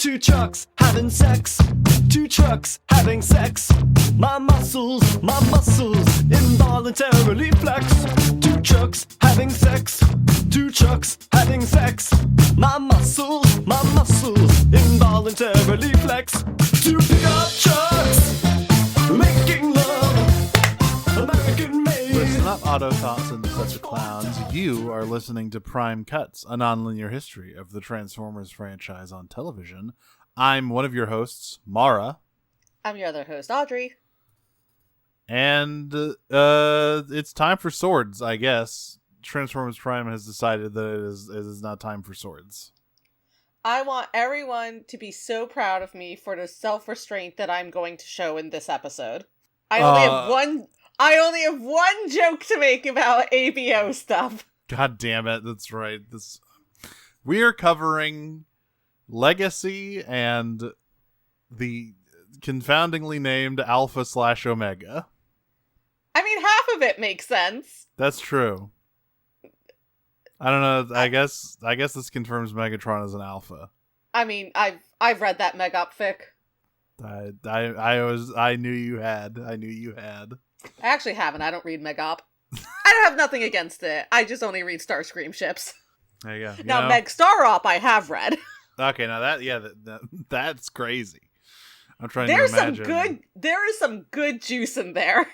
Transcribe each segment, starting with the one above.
Two trucks having sex. Two trucks having sex. My muscles involuntarily flex. Two trucks having sex. Two trucks having sex. My muscles involuntarily flex. Two pickup trucks making love, American made. Listen up, Autobots and Decepticons. You are listening to Prime Cuts, a nonlinear history of the Transformers franchise on television. I'm one of your hosts, Mara. I'm your other host, Audrey. And it's time for swords, I guess. Transformers Prime has decided that it is not time for swords. I want everyone to be so proud of me for the self-restraint that I'm going to show in this episode. I only have one joke to make about ABO stuff. God damn it, that's right. We are covering Legacy and the confoundingly named Alpha/Omega. I mean, half of it makes sense. That's true. I don't know. I guess this confirms Megatron as an alpha. I mean, I've read that Megop fic. I knew you had. I actually haven't. I don't read Megop. I don't have nothing against it. I just only read Starscream ships. There you go. Now, Meg Starop I have read. Okay, now that's crazy. I'm trying to imagine. There is some good juice in there.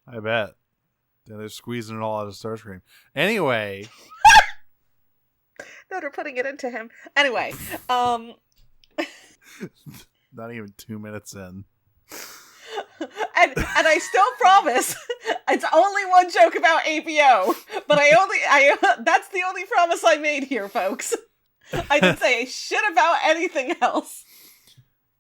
I bet. Yeah, they're squeezing it all out of Starscream. Anyway. No, they're putting it into him. Anyway, Not even 2 minutes in. And I still promise it's only one joke about ABO, but that's the only promise I made here, folks. I didn't say shit about anything else.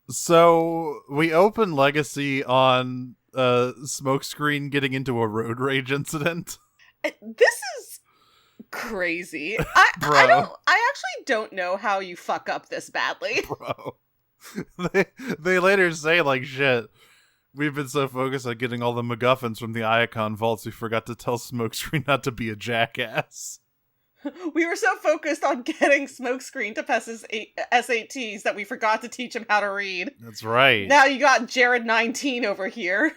So we open Legacy on Smokescreen getting into a road rage incident. This is crazy. I actually don't know how you fuck up this badly. Bro. They later say, like, shit, we've been so focused on getting all the MacGuffins from the Iacon vaults, we forgot to tell Smokescreen not to be a jackass. We were so focused on getting Smokescreen to pass his SATs that we forgot to teach him how to read. That's right. Now you got Jared 19 over here.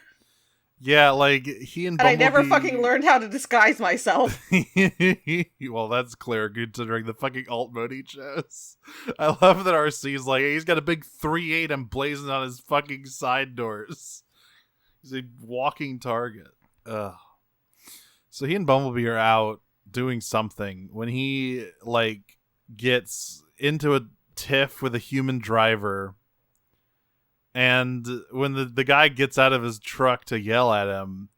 Yeah, like, he and Bumblebee... I never fucking learned how to disguise myself. Well, that's clear, considering the fucking alt mode he chose. I love that RC's like, he's got a big 3.8 emblazoned on his fucking side doors. He's a walking target. Ugh. So he and Bumblebee are out doing something when he, like, gets into a tiff with a human driver. And when the guy gets out of his truck to yell at him,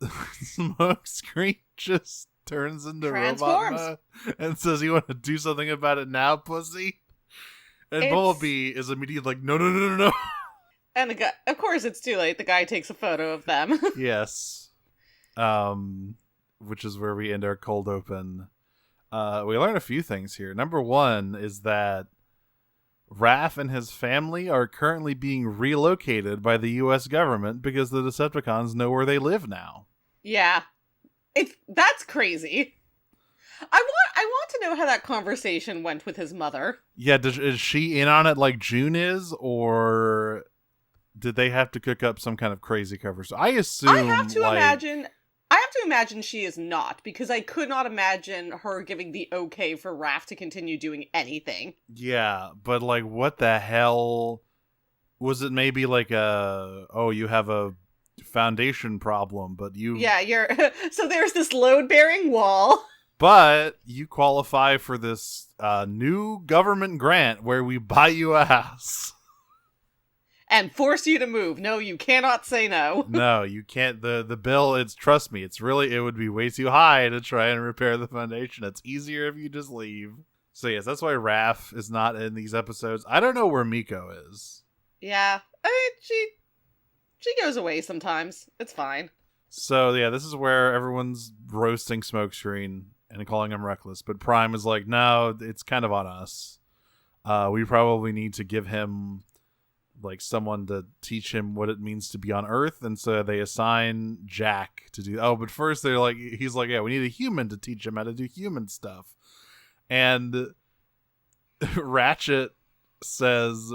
Smokescreen just turns into robot mode and says, "You want to do something about it now, pussy?" And Bumblebee is immediately like, No. And the guy, of course it's too late. The guy takes a photo of them. Yes. Which is where we end our cold open. We learn a few things here. Number one is that Raph and his family are currently being relocated by the U.S. government because the Decepticons know where they live now. Yeah. That's crazy. I want to know how that conversation went with his mother. Yeah, is she in on it like June is, or did they have to cook up some kind of crazy cover? So I assume I have to imagine she is not, because I could not imagine her giving the okay for Raph to continue doing anything. Yeah, but like, what the hell? Was it maybe like you have a foundation problem, but you... Yeah, so there's this load-bearing wall. But you qualify for this new government grant where we buy you a house. And force you to move. No, you cannot say no. No, you can't. The bill, trust me, it would be way too high to try and repair the foundation. It's easier if you just leave. So yes, that's why Raph is not in these episodes. I don't know where Miko is. Yeah, I mean, she goes away sometimes. It's fine. So yeah, this is where everyone's roasting Smokescreen and calling him reckless. But Prime is like, no, it's kind of on us. We probably need to give him like someone to teach him what it means to be on Earth, and so they assign Jack to do. Oh, but first he's like, yeah, we need a human to teach him how to do human stuff. And Ratchet says,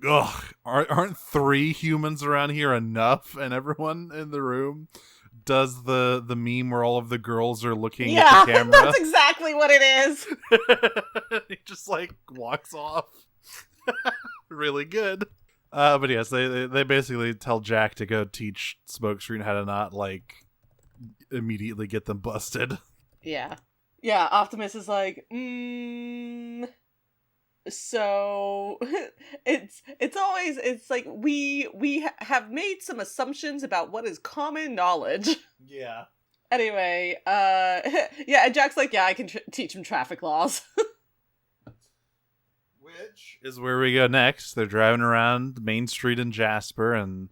ugh, aren't 3 humans around here enough? And everyone in the room does the meme where all of the girls are looking at the camera. That's exactly what it is. He just like walks off. Really good. But yes, they basically tell Jack to go teach Smokescreen how to not like immediately get them busted. Yeah. Optimus is like, so it's like we have made some assumptions about what is common knowledge. Yeah. Anyway, yeah, and Jack's like, yeah, I can teach him traffic laws. Which is where we go next. They're driving around Main Street in Jasper, and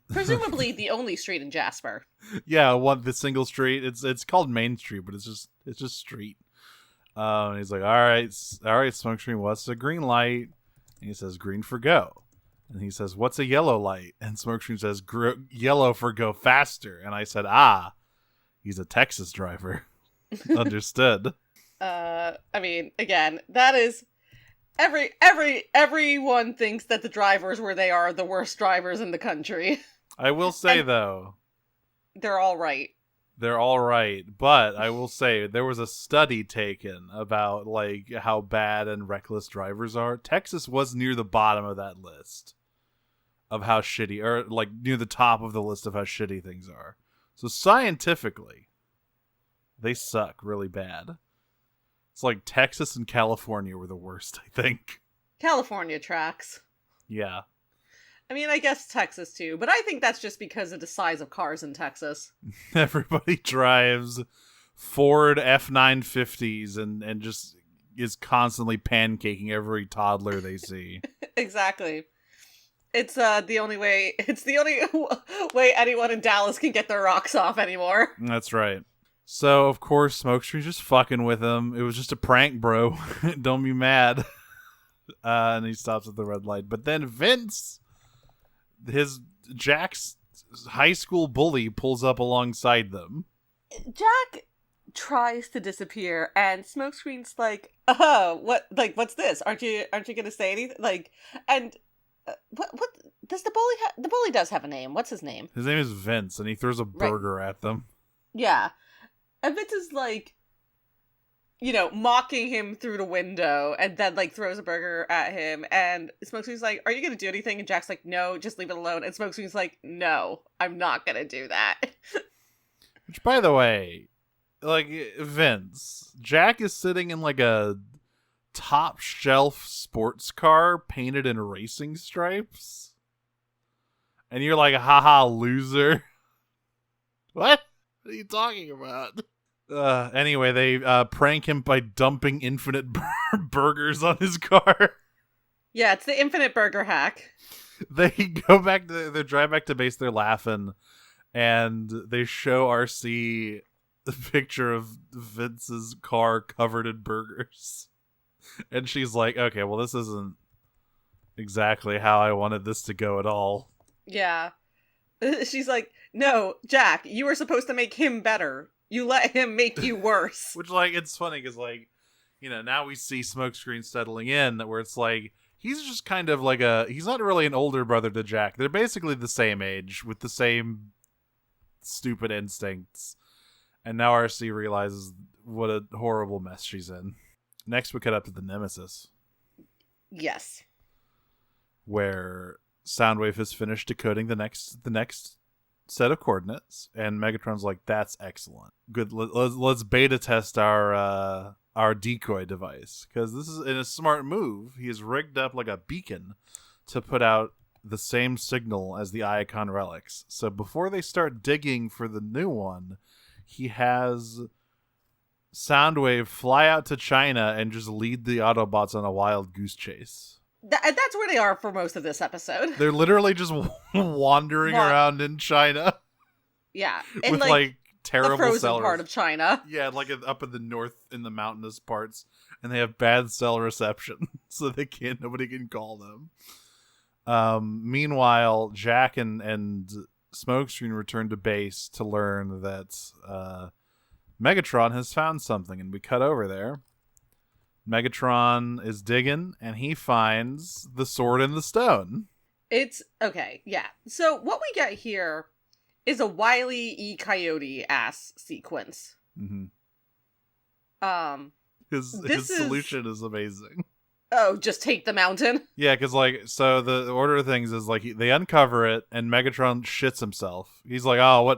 presumably the only street in Jasper. Yeah, the single street. It's called Main Street, but it's just street. And he's like, all right, Smokescreen, what's a green light? And he says, green for go. And he says, what's a yellow light? And Smokescreen says, yellow for go faster. And I said, he's a Texas driver. Understood. I mean, again, that is everyone thinks that the drivers where they are the worst drivers in the country. I will say though, they're all right. They're all right, but I will say there was a study taken about like how bad and reckless drivers are. Texas was near the bottom of that list of how shitty, or like near the top of the list of how shitty things are. So scientifically, they suck really bad. It's like Texas and California were the worst, I think. California tracks. Yeah. I mean, I guess Texas too, but I think that's just because of the size of cars in Texas. Everybody drives Ford F-950s and just is constantly pancaking every toddler they see. Exactly. It's the only way anyone in Dallas can get their rocks off anymore. That's right. So, of course, Smokescreen's just fucking with him. It was just a prank, bro. Don't be mad. And he stops at the red light. But then Vince, Jack's high school bully, pulls up alongside them. Jack tries to disappear, and Smokescreen's like, "Oh, what's this? Aren't you gonna say anything?" Like, and what does the bully have? The bully does have a name. What's his name? His name is Vince, and he throws a burger at them. Yeah. And Vince is like, mocking him through the window, and then like throws a burger at him, and Smokescreen's like, are you gonna do anything? And Jack's like, no, just leave it alone. And Smokescreen's like, no, I'm not gonna do that. Which, by the way, like, Vince, Jack is sitting in like a top shelf sports car painted in racing stripes, and you're like, haha, loser. What are you talking about? Anyway, they prank him by dumping infinite burgers on his car. Yeah, it's the infinite burger hack. They they drive back to base, they're laughing, and they show RC the picture of Vince's car covered in burgers. And she's like, okay, well, this isn't exactly how I wanted this to go at all. Yeah. She's like, no, Jack, you were supposed to make him better. You let him make you worse. Which, like, it's funny because, like, now we see Smokescreen settling in, where it's like, he's just kind of like he's not really an older brother to Jack. They're basically the same age with the same stupid instincts. And now RC realizes what a horrible mess she's in. Next, we cut up to the Nemesis. Yes. Where Soundwave has finished decoding the next set of coordinates, and Megatron's like, that's excellent. Good, let's beta test our decoy device, because this is in a smart move. He has rigged up like a beacon to put out the same signal as the Icon relics. So before they start digging for the new one, he has Soundwave fly out to China and just lead the Autobots on a wild goose chase. That's where they are for most of this episode. They're literally just wandering around in China. Yeah. With like terrible the frozen cell part of China. Yeah, like up in the north in the mountainous parts. And they have bad cell reception. So nobody can call them. Meanwhile, Jack and Smokescreen return to base to learn that Megatron has found something. And we cut over there Megatron is digging, and he finds the sword in the stone. It's okay, yeah. So what we get here is a Wile E. Coyote ass sequence. Mm-hmm. This His solution is amazing. Oh, just take the mountain? Yeah, because, like, so the order of things is, like, they uncover it, and Megatron shits himself. He's like, oh,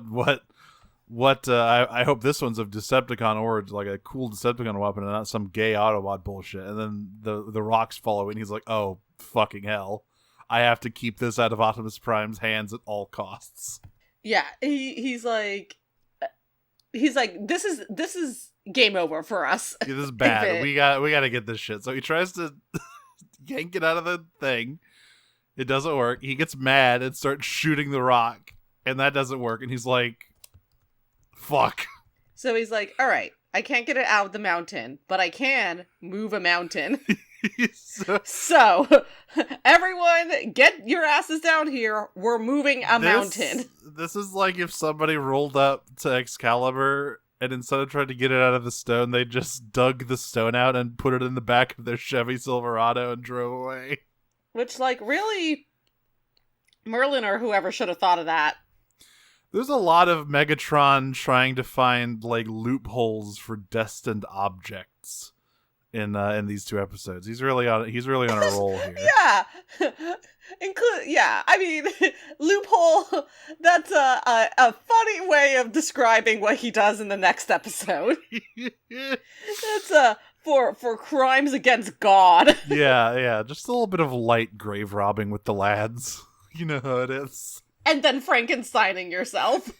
I hope this one's of Decepticon origin, like a cool Decepticon weapon and not some gay Autobot bullshit. And then the rocks follow, and he's like, oh, fucking hell. I have to keep this out of Optimus Prime's hands at all costs. Yeah, he's like, this is game over for us. Yeah, this is bad. We got to get this shit. So he tries to yank it out of the thing. It doesn't work. He gets mad and starts shooting the rock, and that doesn't work. And he's like, fuck. So he's like, all right, I can't get it out of the mountain, but I can move a mountain. So everyone, get your asses down here. We're moving a mountain. This is like if somebody rolled up to Excalibur, and instead of trying to get it out of the stone, they just dug the stone out and put it in the back of their Chevy Silverado and drove away. Which, like, really, Merlin or whoever should have thought of that. There's a lot of Megatron trying to find, like, loopholes for destined objects in these two episodes. He's really on a roll here. Yeah. I mean, loophole, that's a funny way of describing what he does in the next episode. That's for crimes against God. Yeah, just a little bit of light grave robbing with the lads. You know how it is. And then Frankensteining yourself.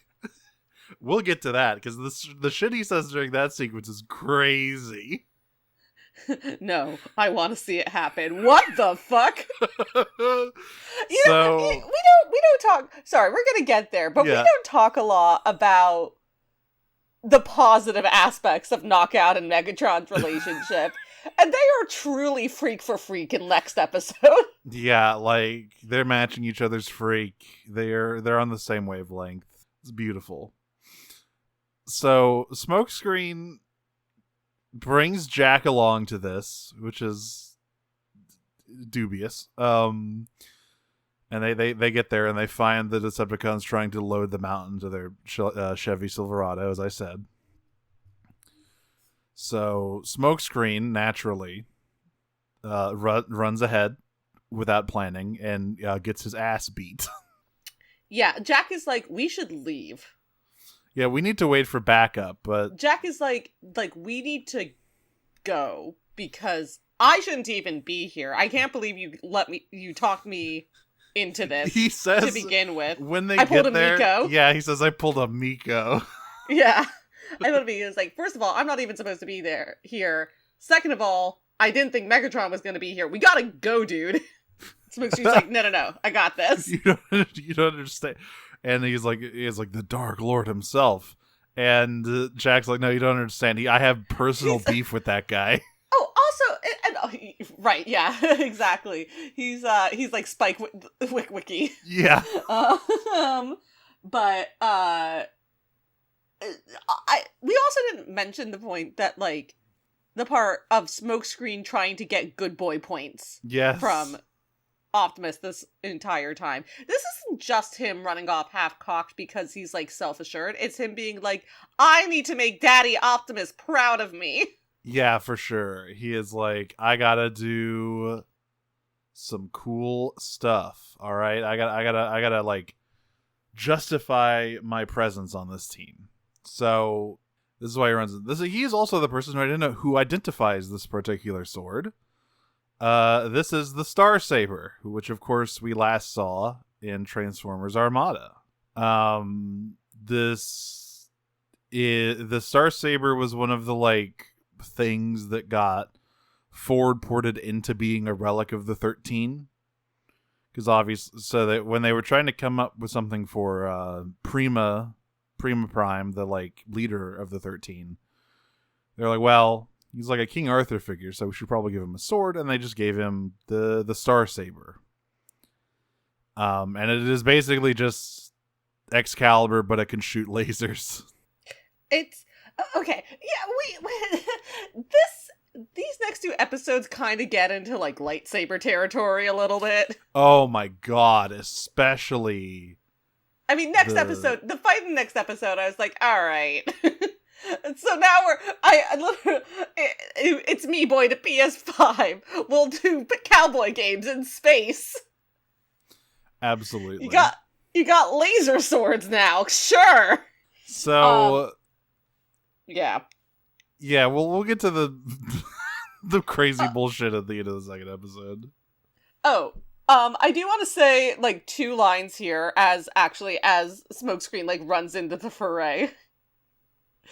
We'll get to that, because the shit he says during that sequence is crazy. No, I want to see it happen. What the fuck? We don't talk. Sorry, we're gonna get there, but we don't talk a lot about the positive aspects of Knockout and Megatron's relationship, and they are truly freak for freak in next episode. Yeah, like they're matching each other's freak. They're on the same wavelength. It's beautiful. So Smokescreen brings Jack along to this, which is dubious. And they get there and they find the Decepticons trying to load the mountain to their Chevy Silverado, as I said. So Smokescreen naturally runs ahead without planning and gets his ass beat. Yeah, Jack is like, we should leave. Yeah, we need to wait for backup, but Jack is like we need to go because I shouldn't even be here. I can't believe you talked me into this. He says to begin with. When they I pulled get there, a Miko. Yeah, he says I pulled a Miko. Yeah. I thought he was like, first of all, I'm not even supposed to be here. Second of all, I didn't think Megatron was going to be here. We gotta go, dude. Smokescreen's like, no, I got this. You don't understand. And he's like the Dark Lord himself. And Jack's like, no, you don't understand. I have personal beef with that guy. Oh, also, right, yeah, exactly. He's like Spike Wiki. Yeah. But we also didn't mention the point that, like, the part of Smokescreen trying to get good boy points. Yes. From Optimus this entire time. This isn't just him running off half-cocked because he's, like, self-assured. It's him being like, I need to make Daddy Optimus proud of me. Yeah, for sure. He is like, I gotta do some cool stuff. All right, I gotta like justify my presence on this team. So this is why he runs this. He is also the person who identifies this particular sword. This is the Star Saber, which of course we last saw in Transformers Armada. The Star Saber was one of the, like, things that got forward ported into being a relic of the 13. Because obviously, so that when they were trying to come up with something for Prima Prime, the, like, leader of the 13, they're like, well, he's like a King Arthur figure, so we should probably give him a sword, and they just gave him the Star Saber. And it is basically just Excalibur, but it can shoot lasers. It's okay. Yeah, these next two episodes kind of get into like lightsaber territory a little bit. Oh my god, especially. I mean, the fight in the next episode, I was like, all right. So now it's me, boy, to PS5. We'll do cowboy games in space. Absolutely. You got laser swords now, sure. So, yeah. Yeah, we'll get to the the crazy bullshit at the end of the second episode. I do want to say like two lines here as Smokescreen like runs into the foray.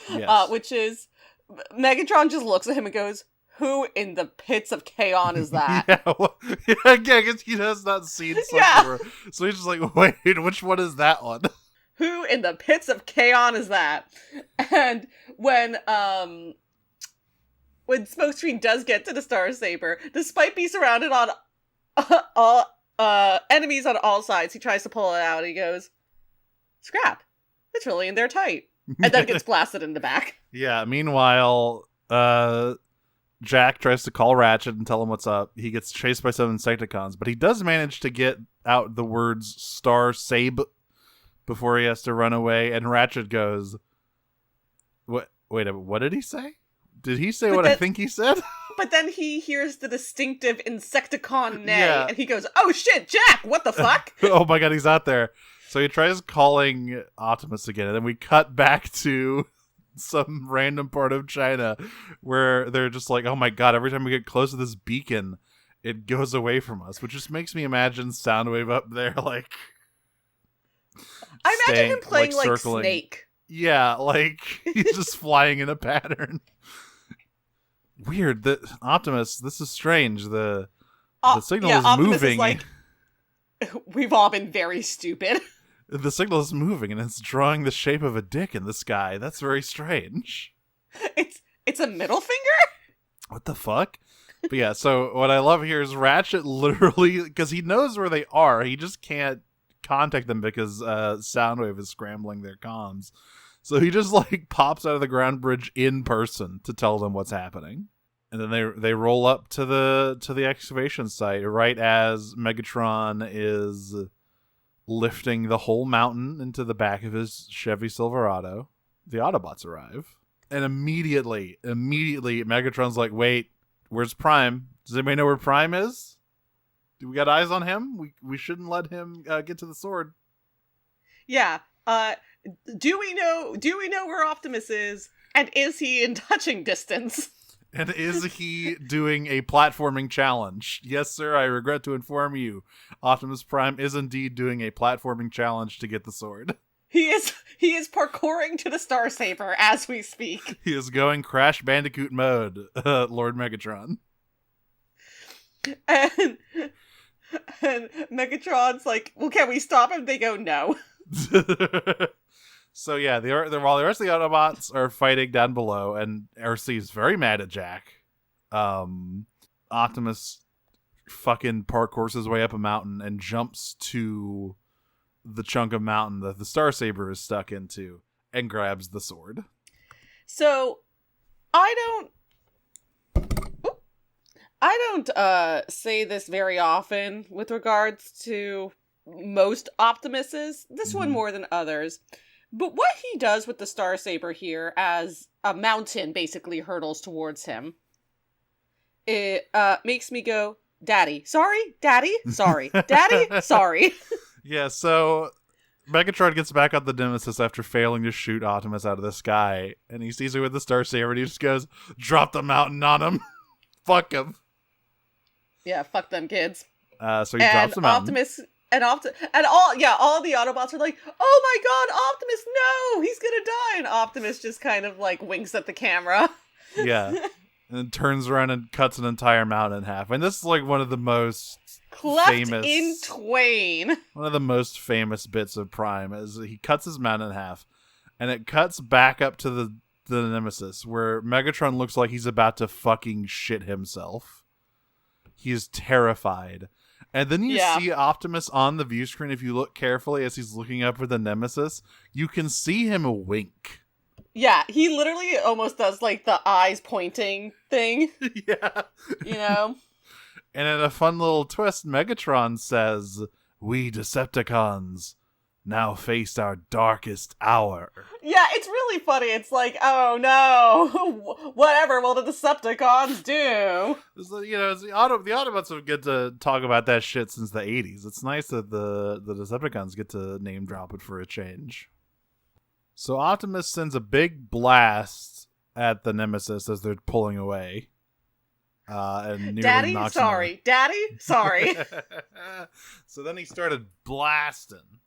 Yes. Which is Megatron just looks at him and goes, "Who in the pits of Kaon is that?" I guess he has not seen Sucker. So he's just like, wait, which one is that one? Who in the pits of Kaon is that? And when Smokescreen does get to the Star Saber, despite being surrounded on all enemies on all sides, he tries to pull it out and he goes, "Scrap. It's really in there tight." And then gets blasted in the back. Yeah, meanwhile, Jack tries to call Ratchet and tell him what's up. He gets chased by some Insecticons, but he does manage to get out the words Star Sab before he has to run away, and Ratchet goes, "What? Wait, what did he say? Did he say I think he said?" But then he hears the distinctive Insecticon neigh, and he goes, "Oh shit, Jack, what the fuck?" Oh my god, he's out there. So he tries calling Optimus again, and then we cut back to some random part of China where they're just like, oh my god, every time we get close to this beacon, it goes away from us, which just makes me imagine Soundwave up there, like... I imagine him playing like circling. Snake. Yeah, like, he's just flying in a pattern. Weird. Optimus, this is strange. The signal is Optimus moving. Is like, we've all been very stupid. The signal is moving, and it's drawing the shape of a dick in the sky. That's very strange. It's a middle finger? What the fuck? But yeah, so what I love here is Ratchet literally, because he knows where they are, he just can't contact them because Soundwave is scrambling their comms. So he just like pops out of the ground bridge in person to tell them what's happening. And then they roll up to the excavation site right as Megatron is lifting the whole mountain into the back of his Chevy Silverado. The Autobots arrive. And immediately, Megatron's like, wait, where's Prime? Does anybody know where Prime is? Do we got eyes on him? We shouldn't let him get to the sword. Yeah. Do we know where Optimus is? And is he in touching distance? And is he doing a platforming challenge? Yes, sir, I regret to inform you. Optimus Prime is indeed doing a platforming challenge to get the sword. He is parkouring to the Star Saber as we speak. He is going Crash Bandicoot mode, Lord Megatron. And Megatron's like, well, can we stop him? They go, no. So yeah, while the rest of the Autobots are fighting down below, and RC is very mad at Jack, Optimus fucking parkours his way up a mountain and jumps to the chunk of mountain that the Star Saber is stuck into and grabs the sword. So, I don't say this very often with regards to most Optimuses. This one more than others. But what he does with the Star Saber here as a mountain basically hurtles towards him, it makes me go, Daddy, sorry, Daddy, sorry, Daddy, sorry. Yeah, so Megatron gets back on the Nemesis after failing to shoot Optimus out of the sky, and he sees him with the Star Saber, and he just goes, drop the mountain on him. Fuck him. Yeah, fuck them kids. So he drops the mountain. Optimus... all the Autobots are like, oh my god, Optimus, no, he's gonna die. And Optimus just kind of like winks at the camera. Yeah. And then turns around and cuts an entire mountain in half. And this is like one of the most famous in twain. One of the most famous bits of Prime is he cuts his mountain in half, and it cuts back up to the Nemesis, where Megatron looks like he's about to fucking shit himself. He is terrified. And then you see Optimus on the view screen. If you look carefully as he's looking up at the Nemesis, you can see him wink. Yeah, he literally almost does, like, the eyes pointing thing, Yeah. you know? And in a fun little twist, Megatron says, "We Decepticons now face our darkest hour." Yeah, it's really funny. It's like, oh no, whatever will the Decepticons do? It's the Autobots have get to talk about that shit since the 80s. It's nice that the Decepticons get to name drop it for a change. So Optimus sends a big blast at the Nemesis as they're pulling away. And nearly Daddy, knocks sorry. Daddy, sorry. him over. So then he started blasting.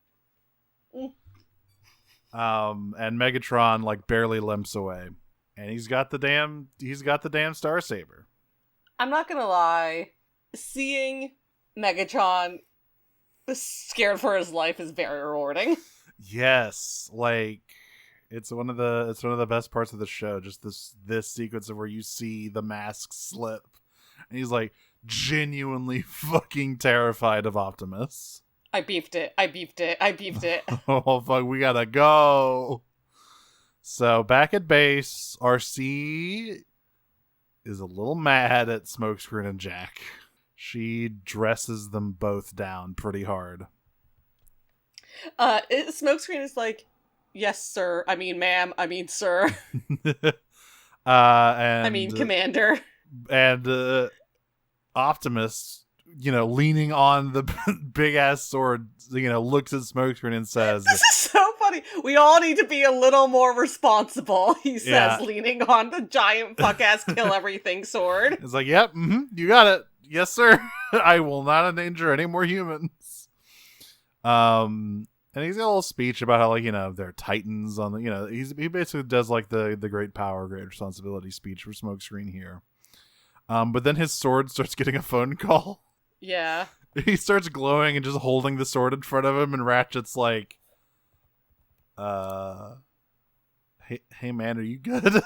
Mm. And Megatron like barely limps away. And he's got the damn Star Saber. I'm not gonna lie. Seeing Megatron scared for his life is very rewarding. Yes, like it's one of the best parts of the show. Just this sequence of where you see the mask slip, and he's like genuinely fucking terrified of Optimus. I beefed it. Oh fuck, we gotta go. So back at base, RC is a little mad at Smokescreen and Jack. She dresses them both down pretty hard. Smokescreen is like, yes, sir. I mean, ma'am. I mean, sir. And I mean, commander. And Optimus, leaning on the big ass sword, looks at Smokescreen and says, This is so funny. We all need to be a little more responsible, he says, Yeah. leaning on the giant fuck ass kill everything sword. It's like, yep, you got it. Yes, sir. I will not endanger any more humans. And he's got a little speech about how, they're titans on the, he basically does like the great power, great responsibility speech for Smokescreen here. But then his sword starts getting a phone call. Yeah. He starts glowing and just holding the sword in front of him, and Ratchet's like, hey man, are you good?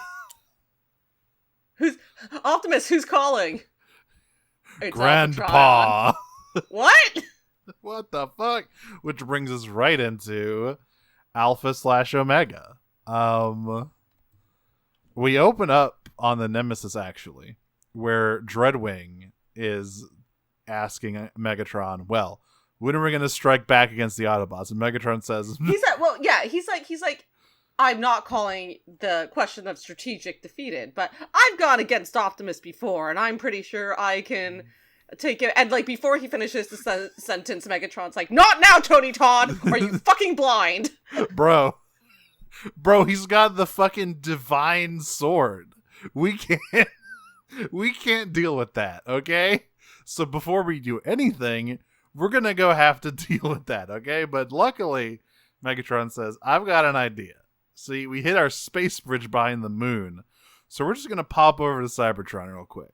Optimus, who's calling? It's Grandpa. Alphatron. What? What the fuck? Which brings us right into Alpha/Omega. We open up on the Nemesis, actually, where Dreadwing is asking Megatron, well, when are we going to strike back against the Autobots? And Megatron says, he's like, I'm not calling the question of strategic defeated, but I've gone against Optimus before, and I'm pretty sure I can take it. And like before he finishes the sentence, Megatron's like, "Not now, Tony Todd. Are you fucking blind?" bro, he's got the fucking divine sword. We can't deal with that, okay? So before we do anything, we're gonna go have to deal with that, okay? But luckily, Megatron says, I've got an idea. See, we hit our space bridge behind the moon, so we're just gonna pop over to Cybertron real quick.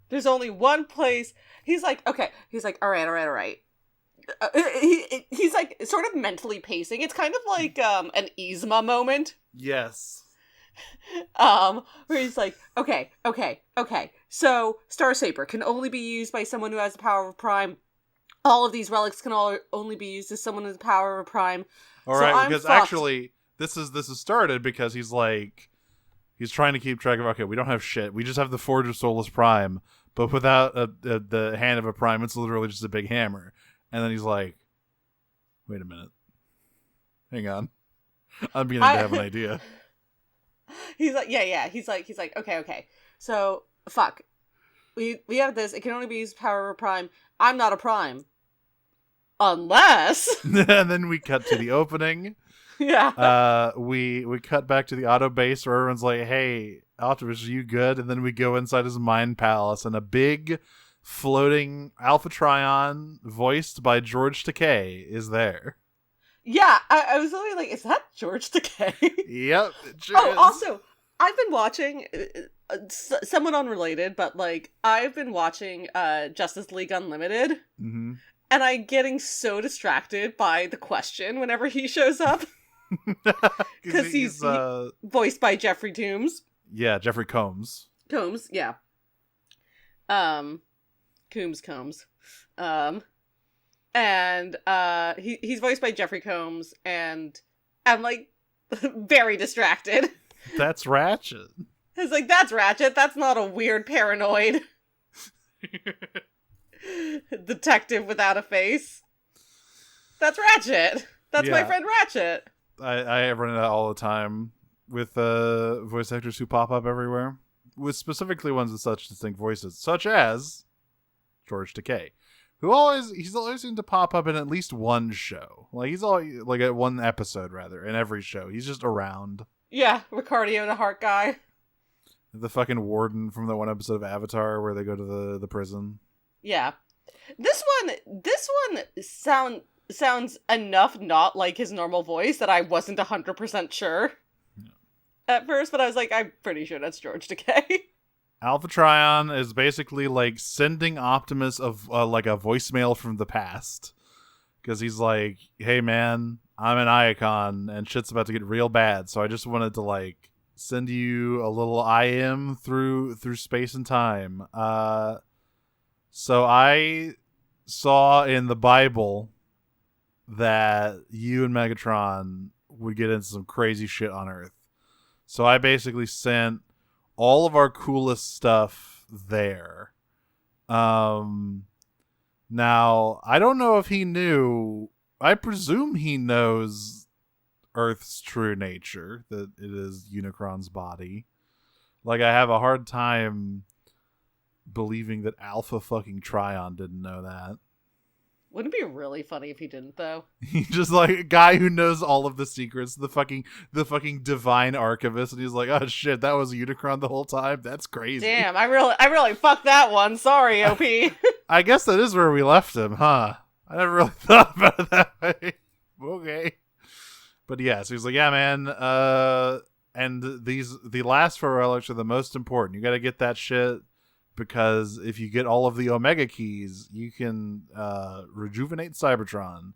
There's only one place. He's like, okay. He's like, all right. He's like sort of mentally pacing. It's kind of like an Yzma moment. Yes. Where he's like, okay. So Star Saber can only be used by someone who has the power of Prime. All of these relics can only be used as someone with the power of Prime. All right, because actually, this is started because he's trying to keep track of, okay, we don't have shit. We just have the Forge of Soulless Prime, but without the hand of a Prime, it's literally just a big hammer. And then he's like, wait a minute. Hang on. I'm beginning to have an idea. He's like, yeah. He's like, okay. So, fuck. We have this. It can only be used power of a Prime. I'm not a Prime. Unless. And then we cut to the opening. Yeah. We cut back to the auto base where everyone's like, hey, Optimus, are you good? And then we go inside his mind palace, and a big floating Alpha Trion voiced by George Takei is there. Yeah, I was literally like, is that George Takei? Yep. It sure is. Also, I've been watching somewhat unrelated, but like I've been watching Justice League Unlimited, Mm-hmm. and I'm getting so distracted by the question whenever he shows up. Because he's voiced by Jeffrey Toombs. Yeah, Jeffrey Combs. Combs. And he's voiced by Jeffrey Combs, and I'm like, very distracted. That's Ratchet. It's like, that's Ratchet. That's not a weird paranoid detective without a face. That's Ratchet. That's my friend Ratchet. I run into that all the time with voice actors who pop up everywhere, with specifically ones with such distinct voices, such as George Takei, he's always seemed to pop up in at least one show. Like he's always like at one episode rather in every show. He's just around. Yeah, Ricardio the Heart guy. The fucking warden from the one episode of Avatar where they go to the prison. Yeah. This one sounds enough not like his normal voice that I wasn't 100% sure at first, but I was like, I'm pretty sure that's George Takei. Alpha Trion is basically like sending Optimus of like a voicemail from the past, because he's like, hey man, I'm an icon and shit's about to get real bad, so I just wanted to like send you a little IM through space and time. So I saw in the Bible that you and Megatron would get into some crazy shit on Earth. So I basically sent all of our coolest stuff there. Now, I don't know if he knew. I presume he knows Earth's true nature, that it is Unicron's body. Like, I have a hard time believing that Alpha fucking Trion didn't know that. Wouldn't it be really funny if he didn't, though? He's just like a guy who knows all of the secrets, the fucking divine archivist, and he's like, oh shit, that was Unicron the whole time? That's crazy. Damn, I really fucked that one. Sorry, OP. I guess that is where we left him, huh? I never really thought about it that way. Okay. But yeah, so he's like, yeah, man, and the last 4 relics are the most important. You gotta get that shit, because if you get all of the Omega keys, you can rejuvenate Cybertron.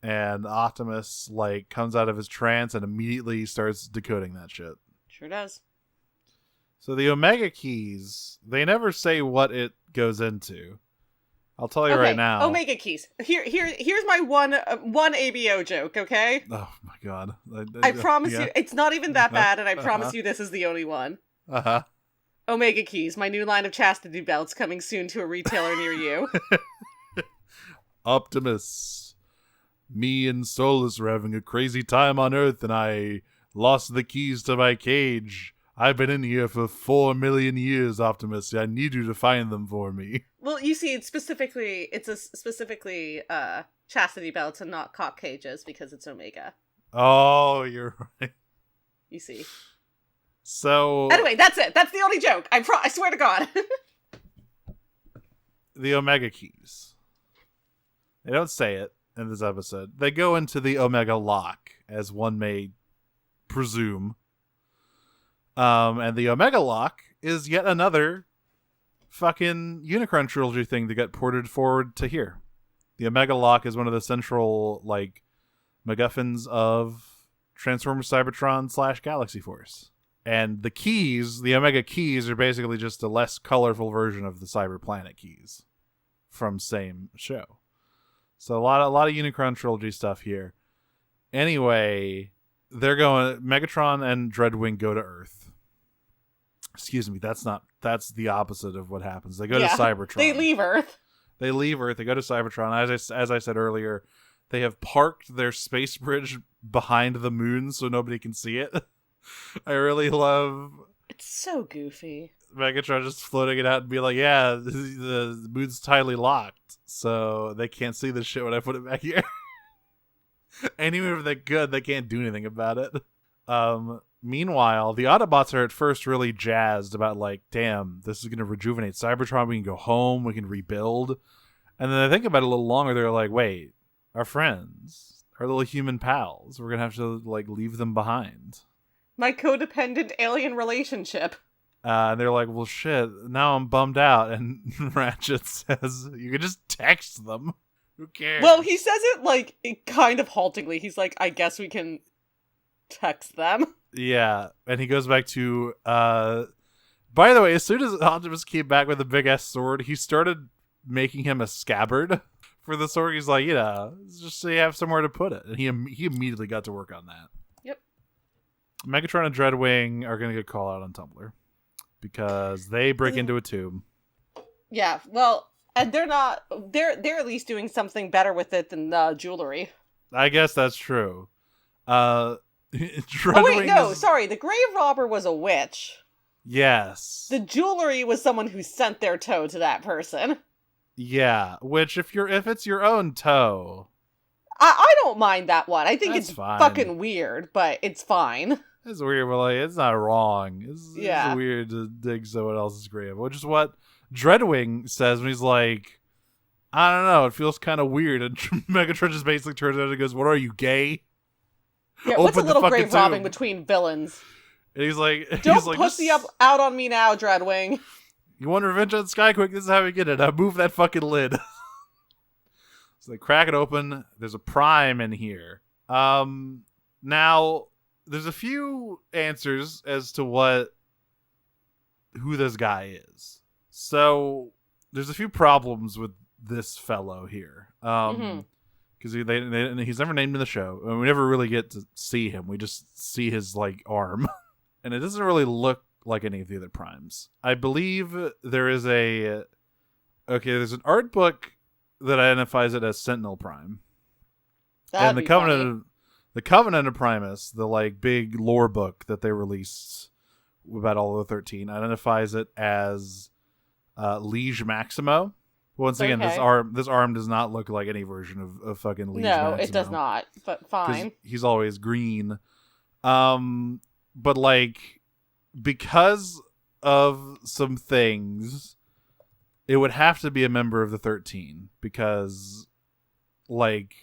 And Optimus like comes out of his trance and immediately starts decoding that shit. Sure does. So the Omega keys, they never say what it goes into. I'll tell you right now. Omega keys. Here's my one ABO joke. Okay. Oh my god. I promise you, it's not even that bad, and I promise you, this is the only one. Omega keys, my new line of chastity belts coming soon to a retailer near you. Optimus, me and Solus are having a crazy time on Earth, and I lost the keys to my cage. I've been in here for 4 million years, Optimus. I need you to find them for me. Well, you see, it's specifically chastity belts and not cock cages, because it's Omega. Oh, you're right. You see. So anyway, that's it. That's the only joke. I swear to God. The Omega keys. They don't say it in this episode. They go into the Omega lock, as one may presume. And the Omega lock is yet another fucking Unicron trilogy thing that got ported forward to here. The Omega lock is one of the central like MacGuffins of Transformers Cybertron / Galaxy Force. And the keys, the Omega keys, are basically just a less colorful version of the Cyber Planet keys from same show. So a lot of Unicron trilogy stuff here. Anyway, Megatron and Dreadwing go to Earth. Excuse me, that's the opposite of what happens. They go to Cybertron. They leave Earth. They go to Cybertron. As I said earlier, they have parked their space bridge behind the moon so nobody can see it. I really love... It's so goofy. Megatron just floating it out and be like, yeah, the moon's tightly locked, so they can't see this shit when I put it back here. And even if they're good, they can't do anything about it. Meanwhile, the Autobots are at first really jazzed about like, damn, this is going to rejuvenate Cybertron, we can go home, we can rebuild. And then they think about it a little longer, they're like, wait, our friends, our little human pals, we're going to have to like leave them behind. My codependent alien relationship. And they're like, well, shit, now I'm bummed out. And Ratchet says, you can just text them. Who cares? Well, he says it like kind of haltingly. He's like, I guess we can text them. Yeah. And he goes back to, by the way, as soon as Optimus came back with a big ass sword, he started making him a scabbard for the sword. He's like, just so you have somewhere to put it. And he immediately got to work on that. Megatron and Dreadwing are going to get called out on Tumblr because they break into a tomb. Yeah, well, and they're not. They're at least doing something better with it than jewelry. I guess that's true. Oh wait, no, sorry. The grave robber was a witch. Yes. The jewelry was someone who sent their toe to that person. Yeah, which if it's your own toe, I don't mind that one. I think that's it's fine. fucking weird, but it's fine. It's weird, but like it's not wrong. It's Yeah. weird to dig someone else's grave, which is what Dreadwing says when he's like, I don't know, it feels kind of weird, and Megatron just basically turns out and goes, "What are you, gay?" Yeah, what's a Open the little fucking grave robbing tomb. between villains? And he's like, Don't pussy up out on me now, Dreadwing. You want revenge on Skyquake? This is how we get it. Now move that fucking lid. So they crack it open. There's a prime in here. Now there's a few answers as to who this guy is. So there's a few problems with this fellow here. Because he's never named in the show. And we never really get to see him. We just see his like arm. And it doesn't really look like any of the other primes. I believe there's an art book that identifies it as Sentinel Prime. That'd and be funny. the Covenant of Primus, the like big lore book that they released about all of the 13, identifies it as Liege Maximo. Once again, Okay. this arm does not look like any version of fucking Liege Maximo. No, it does not, but fine. He's always green. But like, because of some things, it would have to be a member of the 13 because like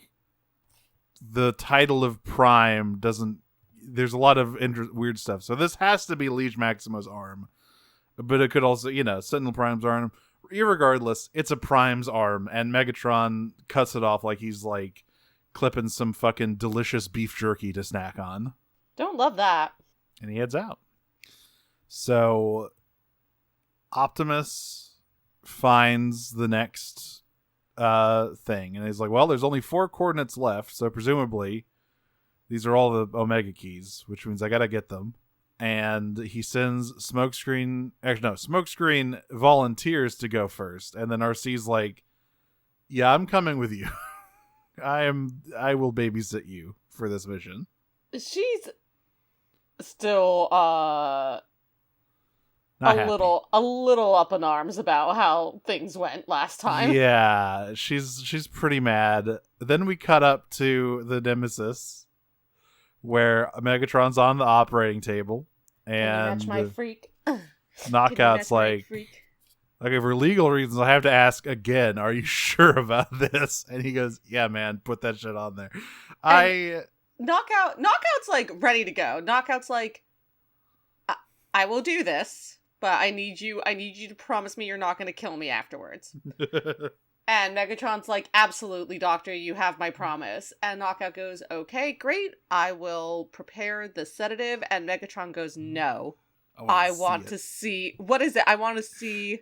the title of Prime doesn't, there's a lot of weird stuff. So this has to be Liege Maximo's arm, but it could also, Sentinel Prime's arm. Irregardless, it's a Prime's arm, and Megatron cuts it off like he's like clipping some fucking delicious beef jerky to snack on. Don't love that. And he heads out. So Optimus finds the next thing, and he's like, well, there's only 4 coordinates left, so presumably these are all the Omega keys, which means I gotta get them. And he sends Smokescreen volunteers to go first, and then RC's like, yeah, I'm coming with you. I will babysit you for this mission. She's still Not happy. a little up in arms about how things went last time. Yeah, she's pretty mad. Then we cut up to the Nemesis, where Megatron's on the operating table, and Can you match my freak? Knockout's like, okay, for legal reasons, I have to ask again, are you sure about this? And he goes, yeah, man, put that shit on there. Knockout's like ready to go. Knockout's like, I will do this, but I need you to promise me you're not going to kill me afterwards. And Megatron's like, absolutely, Doctor, you have my promise. And Knockout goes, okay, great, I will prepare the sedative. And Megatron goes, no, I want to see, what is it? I want to see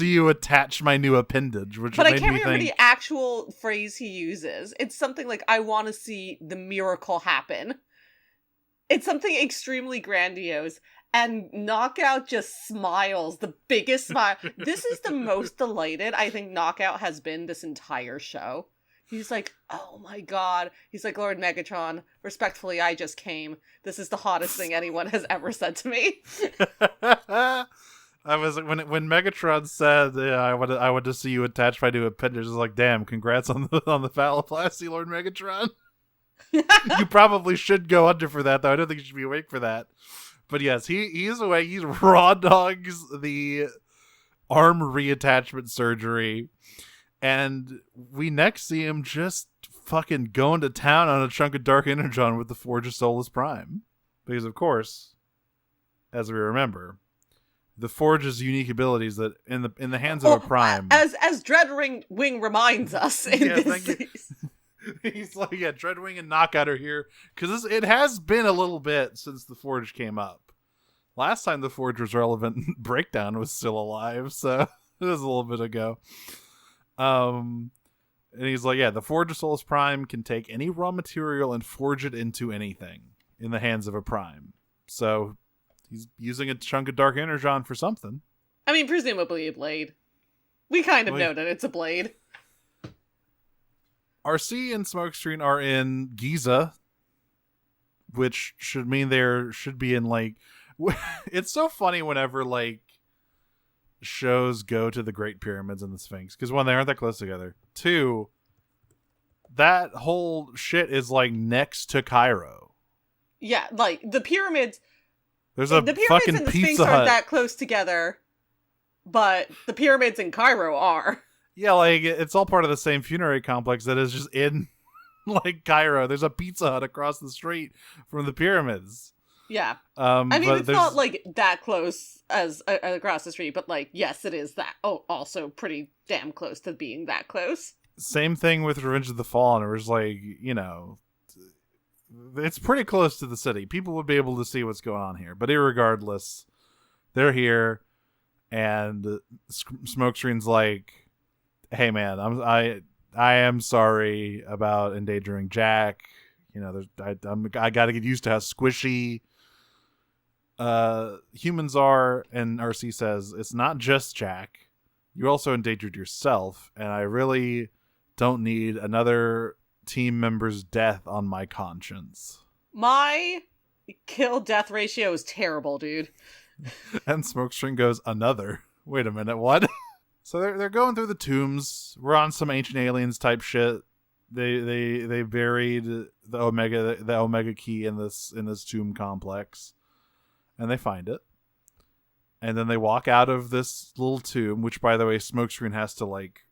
you attach my new appendage, which but I made can't me remember think... the actual phrase he uses. It's something like, I want to see the miracle happen. It's something extremely grandiose. And Knockout just smiles, the biggest smile. This is the most delighted I think Knockout has been this entire show. He's like, oh my god. He's like, Lord Megatron, respectfully, I just came. This is the hottest thing anyone has ever said to me. I was when Megatron said, yeah, I want to see you attach my new appendage. I was like, damn, congrats on the phalloplasty, Lord Megatron. You probably should go under for that, though. I don't think you should be awake for that. But yes, he's awake. He raw dogs the arm reattachment surgery, and we next see him just fucking going to town on a chunk of Dark Energon with the Forge of Solus Prime, because of course, as we remember, the Forge's unique abilities that in the hands of a Prime, as Dreadwing reminds us in this season. He's like, yeah, Dreadwing and Knockout are here because it has been a little bit since the Forge came up. Last time the Forge was relevant, Breakdown was still alive, so it was a little bit ago. And he's like, yeah, the Forge of Solus Prime can take any raw material and forge it into anything. in the hands of a Prime. So he's using a chunk of Dark Energon for something. I mean, presumably a blade. We kind of know that it's a blade. RC and Smokescreen are in Giza, which should mean there should be in, like... It's so funny whenever, like, shows go to the Great Pyramids and the Sphinx, because one, they aren't that close together. Two, that whole shit is, like, next to Cairo. Yeah, like, the pyramids... There's a the pyramids fucking and the Pizza Sphinx Hut. aren't that close together, but the pyramids in Cairo are. Yeah, like, it's all part of the same funerary complex that is just in, like, Cairo. There's a Pizza Hut across the street from the pyramids. Yeah. I mean, it's not, like, that close as across the street, but, like, yes, it is that. Oh, also pretty damn close to being that close. Same thing with Revenge of the Fallen. It was like, you know, it's pretty close to the city. People would be able to see what's going on here. But irregardless, they're here, and Smokescreen's like, hey man, I am sorry about endangering Jack. You know, I got to get used to how squishy humans are. And RC says, it's not just Jack. You also endangered yourself, and I really don't need another team member's death on my conscience. My kill-death ratio is terrible, dude. And Smokescreen goes, another? Wait a minute, what? So they're going through the tombs. We're on some Ancient Aliens type shit. They buried the Omega key in this tomb complex, and they find it. And then they walk out of this little tomb, which, by the way, Smokescreen has to, like,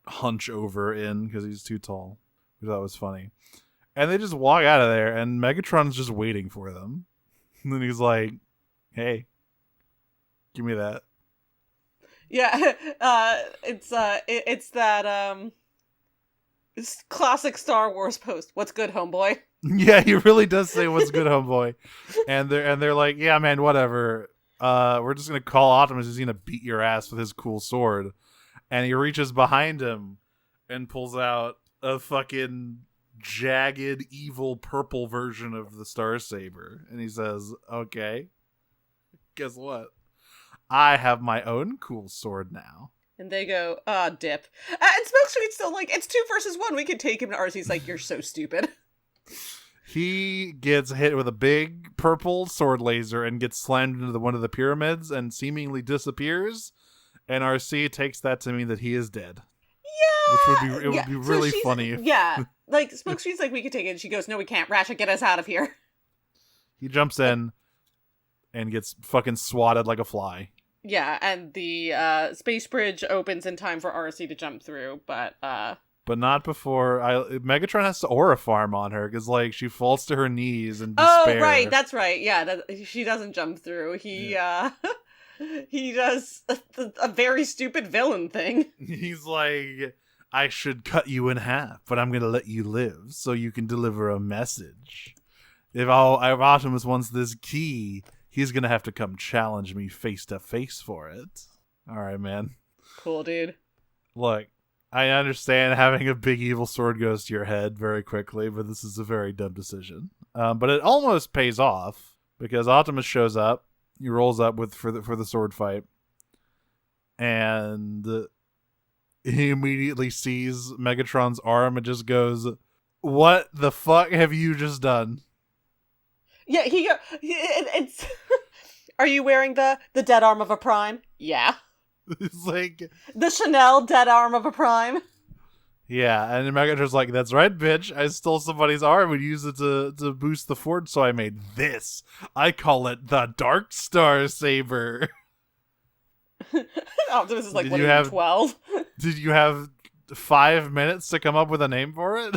hunch over in because he's too tall. Which I thought was funny. And they just walk out of there, and Megatron's just waiting for them. And then he's like, hey, give me that. Yeah, it's that, it's classic Star Wars post. What's good, homeboy? Yeah, he really does say, what's good, homeboy? And they're like, yeah, man, whatever. We're just going to call Optimus. He's going to beat your ass with his cool sword. And he reaches behind him and pulls out a fucking jagged, evil purple version of the Starsaber. And he says, okay, guess what? I have my own cool sword now. And they go, dip. And Smokescreen's still like, it's 2 versus 1. We can take him. And RC's like, you're so stupid. He gets hit with a big purple sword laser and gets slammed into one of the pyramids and seemingly disappears. And RC takes that to mean that he is dead. Yeah! Which would be really funny. Yeah. Like, Smokescreen's like, we can take it. And she goes, no, we can't. Ratchet, get us out of here. He jumps in and gets fucking swatted like a fly. Yeah, and the space bridge opens in time for RC to jump through, but not before Megatron has to aura farm on her, because, like, she falls to her knees in despair. Oh, right, that's right. Yeah, she doesn't jump through. He does a very stupid villain thing. He's like, I should cut you in half, but I'm going to let you live so you can deliver a message. If Optimus wants this key, he's going to have to come challenge me face to face for it. All right, man. Cool, dude. Look, I understand having a big evil sword goes to your head very quickly, but this is a very dumb decision. But it almost pays off, because Optimus shows up. He rolls up for the sword fight, and he immediately sees Megatron's arm and just goes, "What the fuck have you just done?" Yeah, it's. Are you wearing the dead arm of a Prime? Yeah. It's like the Chanel dead arm of a Prime. Yeah, and Megatron's like, "That's right, bitch. I stole somebody's arm and used it to boost the Ford, so I made this. I call it the Dark Star Saber." Optimus is like, what are you, 12? Did you have 5 minutes to come up with a name for it?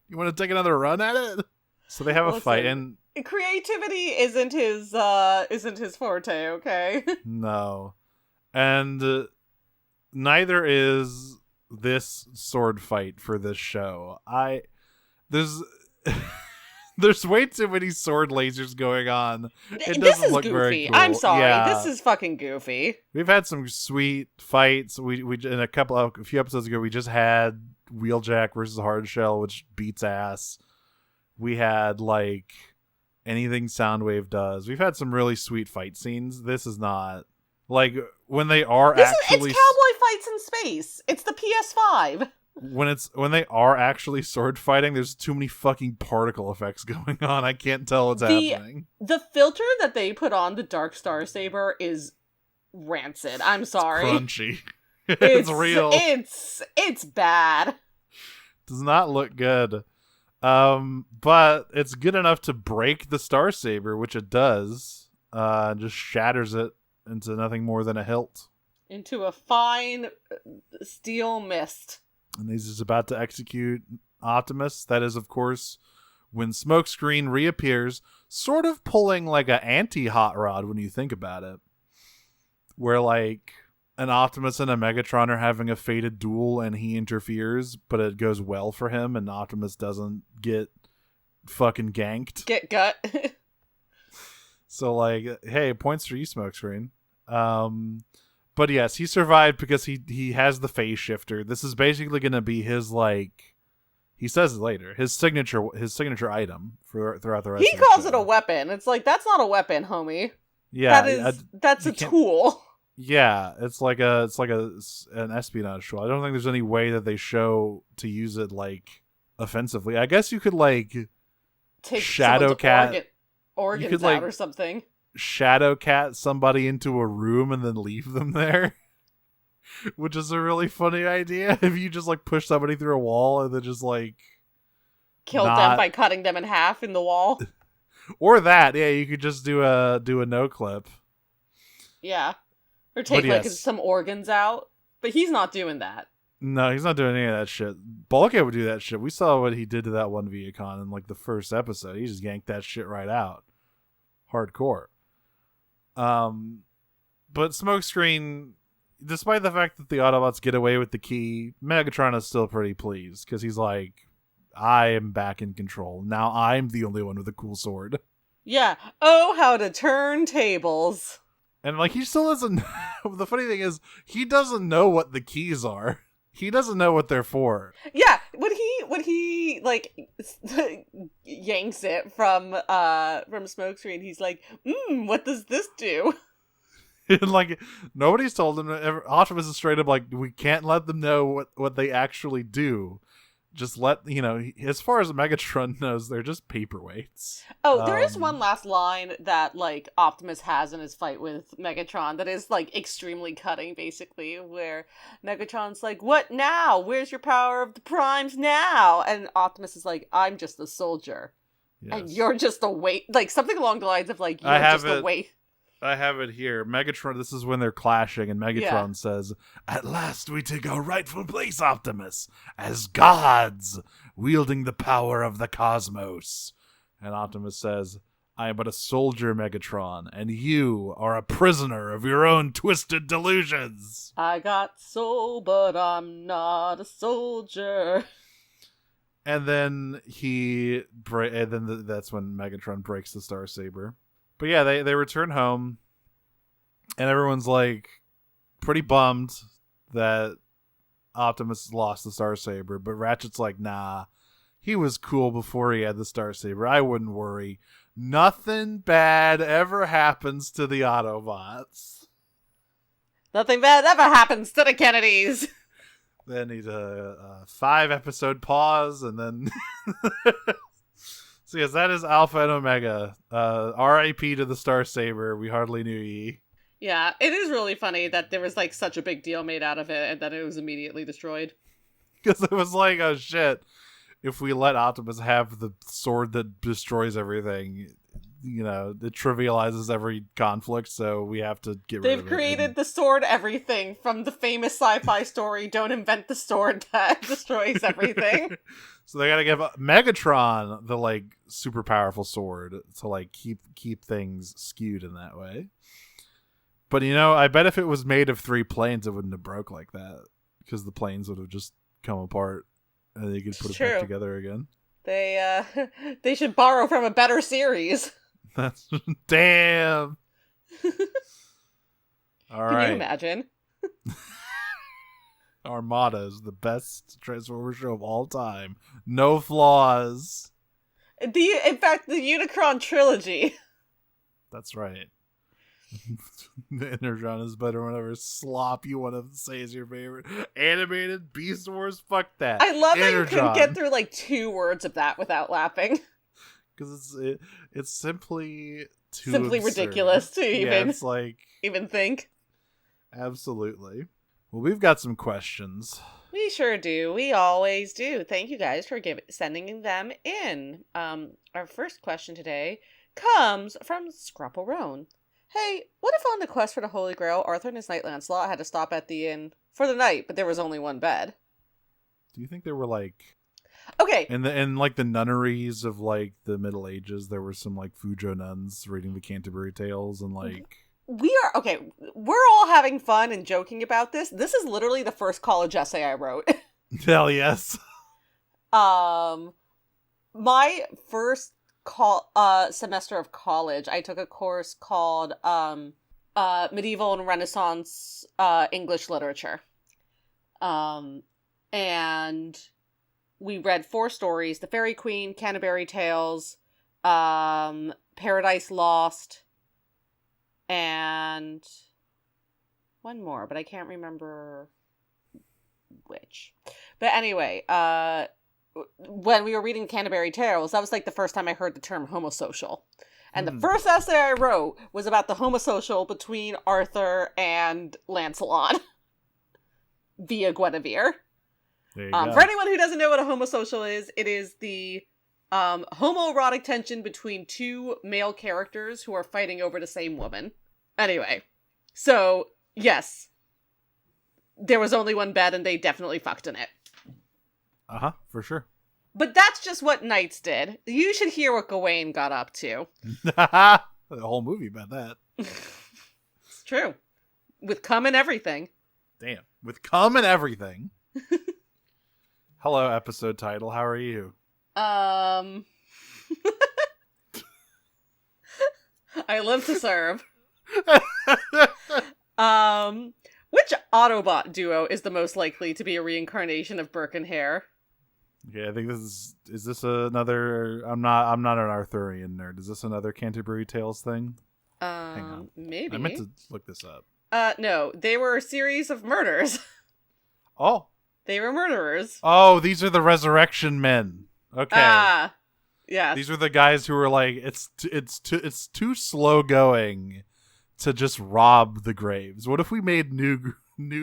You want to take another run at it? So they have a fight, and creativity isn't his forte, okay? No. And neither is this sword fight for this show. There's way too many sword lasers going on. It doesn't look goofy. Very cool. I'm sorry. Yeah. This is fucking goofy. We've had some sweet fights. We in a few episodes ago we just had Wheeljack versus Hardshell, which beats ass. We had like anything Soundwave does. We've had some really sweet fight scenes. This is not like when they are It's actually cowboy fights in space. It's the PS5. when they are actually sword fighting, there's too many fucking particle effects going on. I can't tell what's happening. The filter that they put on the Dark Star Saber is rancid. I'm sorry. It's crunchy. It's real. It's bad. Does not look good. But it's good enough to break the Star Saber, which it does. Just shatters it into nothing more than a hilt. Into a fine steel mist. And he's just about to execute Optimus. That is, of course, when Smokescreen reappears, sort of pulling like an anti-Hot Rod when you think about it. Where like an Optimus and a Megatron are having a fated duel and he interferes, but it goes well for him and Optimus doesn't get fucking ganked. Get gut. So like, hey, points for you, Smokescreen. But yes, he survived because he has the phase shifter. This is basically going to be his, like, he says it later, his signature item for throughout the rest of the show. He calls it a weapon. It's like, that's not a weapon, homie. Yeah, that's a tool. Yeah, it's like an espionage tool. I don't think there's any way that they show to use it like offensively. I guess you could like take shadow cat organs could, out like, or something. Shadow cat somebody into a room and then leave them there. Which is a really funny idea. If you just like push somebody through a wall and then just like kill them by cutting them in half in the wall. Or that, yeah, you could just do a no clip. Yeah. Or take some organs out. But he's not doing that. No, he's not doing any of that shit. Bulkhead would do that shit. We saw what he did to that one Viacon in like the first episode. He just yanked that shit right out. Hardcore. But Smokescreen, despite the fact that the Autobots get away with the key, Megatron is still pretty pleased because he's like, I am back in control. Now I'm the only one with a cool sword. Yeah. Oh, how to turn tables. And like he still doesn't. The funny thing is, he doesn't know what the keys are. He doesn't know what they're for. Yeah, when he like yanks it from Smokescreen, he's like, what does this do? And like nobody's told him. Optimus is straight up like, we can't let them know what they actually do. Just let, as far as Megatron knows, they're just paperweights. Oh, there is one last line that, like, Optimus has in his fight with Megatron that is, like, extremely cutting, basically, where Megatron's like, what now? Where's your power of the primes now? And Optimus is like, I'm just a soldier. Yes. And you're just a weight. Like, something along the lines of, like, you're just a weight. I have it here. Megatron, this is when they're clashing, and Megatron says, at last we take our rightful place, Optimus, as gods, wielding the power of the cosmos. And Optimus says, I am but a soldier, Megatron, and you are a prisoner of your own twisted delusions. I got soul, but I'm not a soldier. And then that's when Megatron breaks the Star Saber. But yeah, they return home, and everyone's like pretty bummed that Optimus lost the Star Saber. But Ratchet's like, nah, he was cool before he had the Star Saber. I wouldn't worry. Nothing bad ever happens to the Autobots. Nothing bad ever happens to the Kennedys. Then need a 5-episode pause, and then. So yes, that is Alpha and Omega. R.I.P. to the Star Saber. We hardly knew ye. Yeah, it is really funny that there was like such a big deal made out of it and that it was immediately destroyed. Because it was like, oh shit, if we let Optimus have the sword that destroys everything, it trivializes every conflict, so we have to get rid of it. They've created the sword everything from the famous sci-fi story, Don't Invent the Sword That Destroys Everything. So they gotta give Megatron the like super powerful sword to like keep things skewed in that way. But I bet if it was made of 3 planes, it wouldn't have broke like that because the planes would have just come apart and they could put it back together again. They should borrow from a better series. That's damn. All right. Can you imagine? Armada is the best Transformers show of all time. No flaws. In fact, the Unicron trilogy. That's right. The Energon is better whenever slop you want to say is your favorite. Animated Beast Wars, fuck that. I love that you Energon. couldn't get through like 2 words of that without laughing. Because it's simply too Simply absurd. ridiculous to even it's like even think. Absolutely. Well, we've got some questions. We sure do. We always do. Thank you guys for sending them in. Our first question today comes from Scrapple Hey, what if on the quest for the Holy Grail, Arthur and his knight Lancelot had to stop at the inn for the night, but there was only one bed? Do you think there were like okay in like the nunneries of like the Middle Ages, there were some like Fujo nuns reading the Canterbury Tales and like we're all having fun and joking about this. This is literally the first college essay I wrote. Hell yes. My first semester of college, I took a course called Medieval and Renaissance English Literature. And we read 4 stories: The Fairy Queen, Canterbury Tales, Paradise Lost, and one more, but I can't remember which. But anyway, when we were reading Canterbury Tales, that was like the first time I heard the term homosocial. And the first essay I wrote was about the homosocial between Arthur and Lancelot via Guinevere. There you go. For anyone who doesn't know what a homosocial is, it is the homoerotic tension between 2 male characters who are fighting over the same woman. Anyway, so yes, there was only one bed and they definitely fucked in it. For sure. But that's just what knights did. You should hear what Gawain got up to. The whole movie about that. It's true. With cum and everything. Damn. With cum and everything. Hello, episode title. How are you? I live to serve. Which Autobot duo is the most likely to be a reincarnation of Burke and Hare? Okay, I think is this another, I'm not an Arthurian nerd. Is this another Canterbury Tales thing? Hang on. Maybe. I meant to look this up. No, they were a series of murders. Oh. They were murderers. Oh, these are the Resurrection Men. Okay. Yeah. These are the guys who were like, it's too slow going to just rob the graves. What if we made new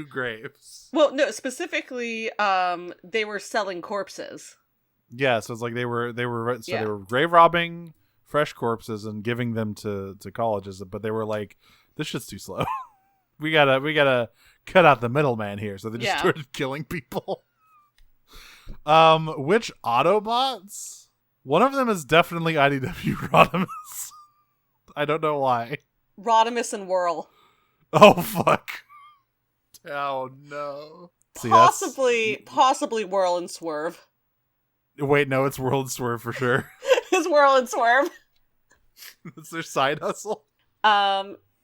graves? Well, no, specifically, they were selling corpses. Yeah, so it's like they were grave robbing fresh corpses and giving them to colleges, but they were like, this shit's too slow. we gotta cut out the middleman here, so they just started killing people. Which Autobots? One of them is definitely IDW Rodimus. I don't know why. Rodimus and Whirl. Oh fuck. Oh no. Possibly Whirl and Swerve. Wait, no, it's Whirl and Swerve for sure. It's Whirl and Swerve. That's their side hustle.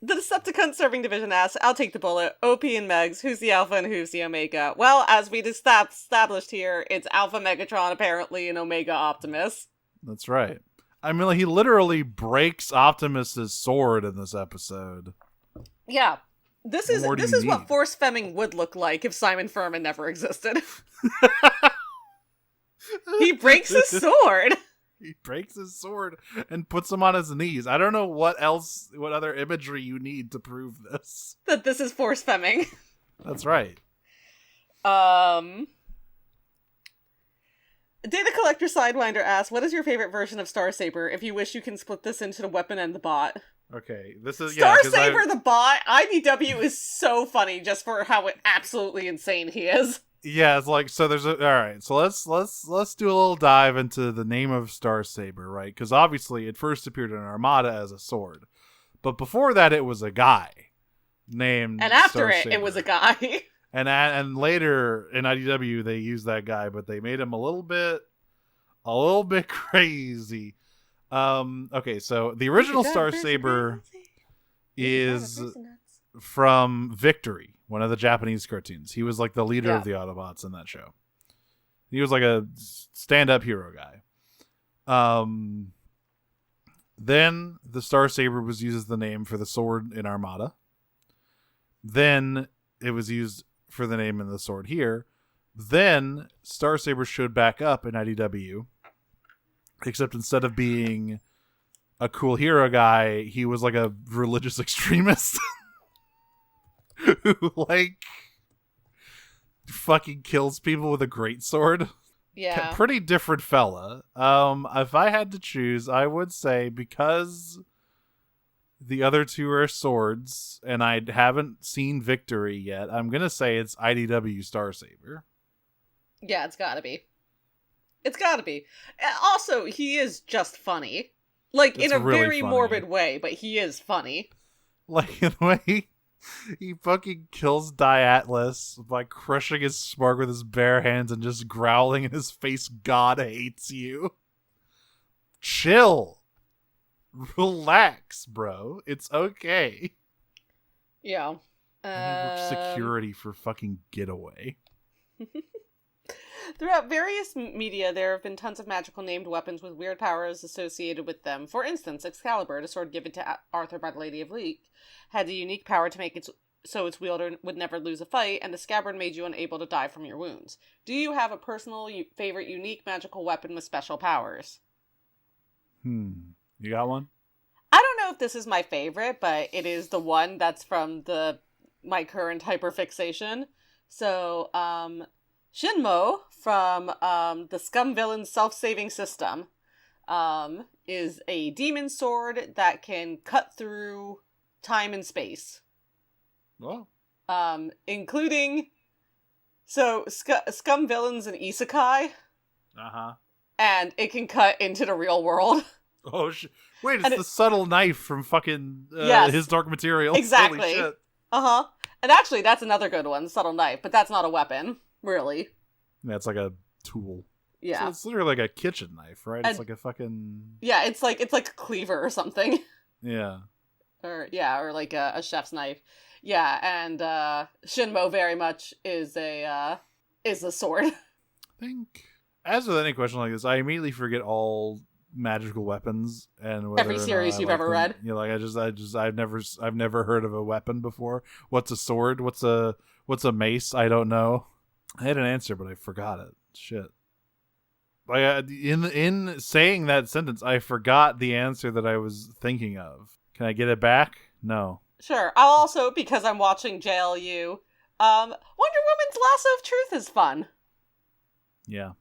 The Decepticon Serving Division asks, I'll take the bullet. OP and Megs, who's the Alpha and who's the Omega? Well, as we established here, it's Alpha Megatron apparently and Omega Optimus. That's right. I mean, he literally breaks Optimus's sword in this episode. Yeah. This is what Force Femming would look like if Simon Furman never existed. He breaks his sword. He breaks his sword and puts him on his knees. I don't know what other imagery you need to prove this. That this is Force Femming. That's right. Data Collector Sidewinder asks, what is your favorite version of Starsaber? If you wish, you can split this into the weapon and the bot. Okay, this is Starsaber the bot. IDW is so funny just for how absolutely insane he is. Yeah, it's like, so there's all right. So let's do a little dive into the name of Starsaber, right? Because obviously it first appeared in Armada as a sword, but before that it was a guy named. And after Starsaber. it was a guy. And later in IDW they used that guy, but they made him a little bit crazy. Okay, so the original Starsaber is from Victory, one of the Japanese cartoons. He was like the leader of the Autobots in that show. He was like a stand-up hero guy. Then the Star Saber was used as the name for the sword in Armada. Then it was used for the name in the sword here. Then Star Saber showed back up in IDW, except instead of being a cool hero guy, he was like a religious extremist who like fucking kills people with a greatsword. Yeah. Pretty different fella. If I had to choose, I would say because the other two are swords and I haven't seen Victory yet, I'm gonna say it's IDW Star Saber. Yeah, it's gotta be. It's gotta be. Also, he is just funny. Like, It's in a really very funny. morbid way, but he is funny. Like, in the way he fucking kills Atlas by crushing his spark with his bare hands and just growling in his face, "God hates you." Chill. Relax, bro. It's okay. Yeah. Security for fucking Getaway. Throughout various media, there have been tons of magical named weapons with weird powers associated with them. For instance, Excalibur, the sword given to Arthur by the Lady of Leek, had a unique power to make it so its wielder would never lose a fight, and the scabbard made you unable to die from your wounds. Do you have a personal favorite unique magical weapon with special powers? You got one? I don't know if this is my favorite, but it is the one that's from my current hyperfixation. So, Shinmo from the Scum Villain Self-Saving System is a demon sword that can cut through time and space. Oh. Including... So, Scum Villain's an isekai. Uh-huh. And it can cut into the real world. Oh, wait, it's the subtle knife from fucking His Dark Materials. Exactly. Holy shit. Uh-huh. And actually, that's another good one, subtle knife, but that's not a weapon, really. Yeah, it's like a tool. Yeah. So it's literally like a kitchen knife, right? And it's like a fucking... Yeah, it's like a cleaver or something. Yeah. Or like a chef's knife. Yeah, and Shinmo very much is a sword. I think, as with any question like this, I immediately forget all magical weapons and Every series you've ever read. You know, like I've never heard of a weapon before. What's a sword? What's a mace? I don't know. I had an answer, but I forgot it. Shit. Like in saying that sentence, I forgot the answer that I was thinking of. Can I get it back? No. Sure. I'll also, because I'm watching JLU, Wonder Woman's Lasso of Truth is fun. Yeah.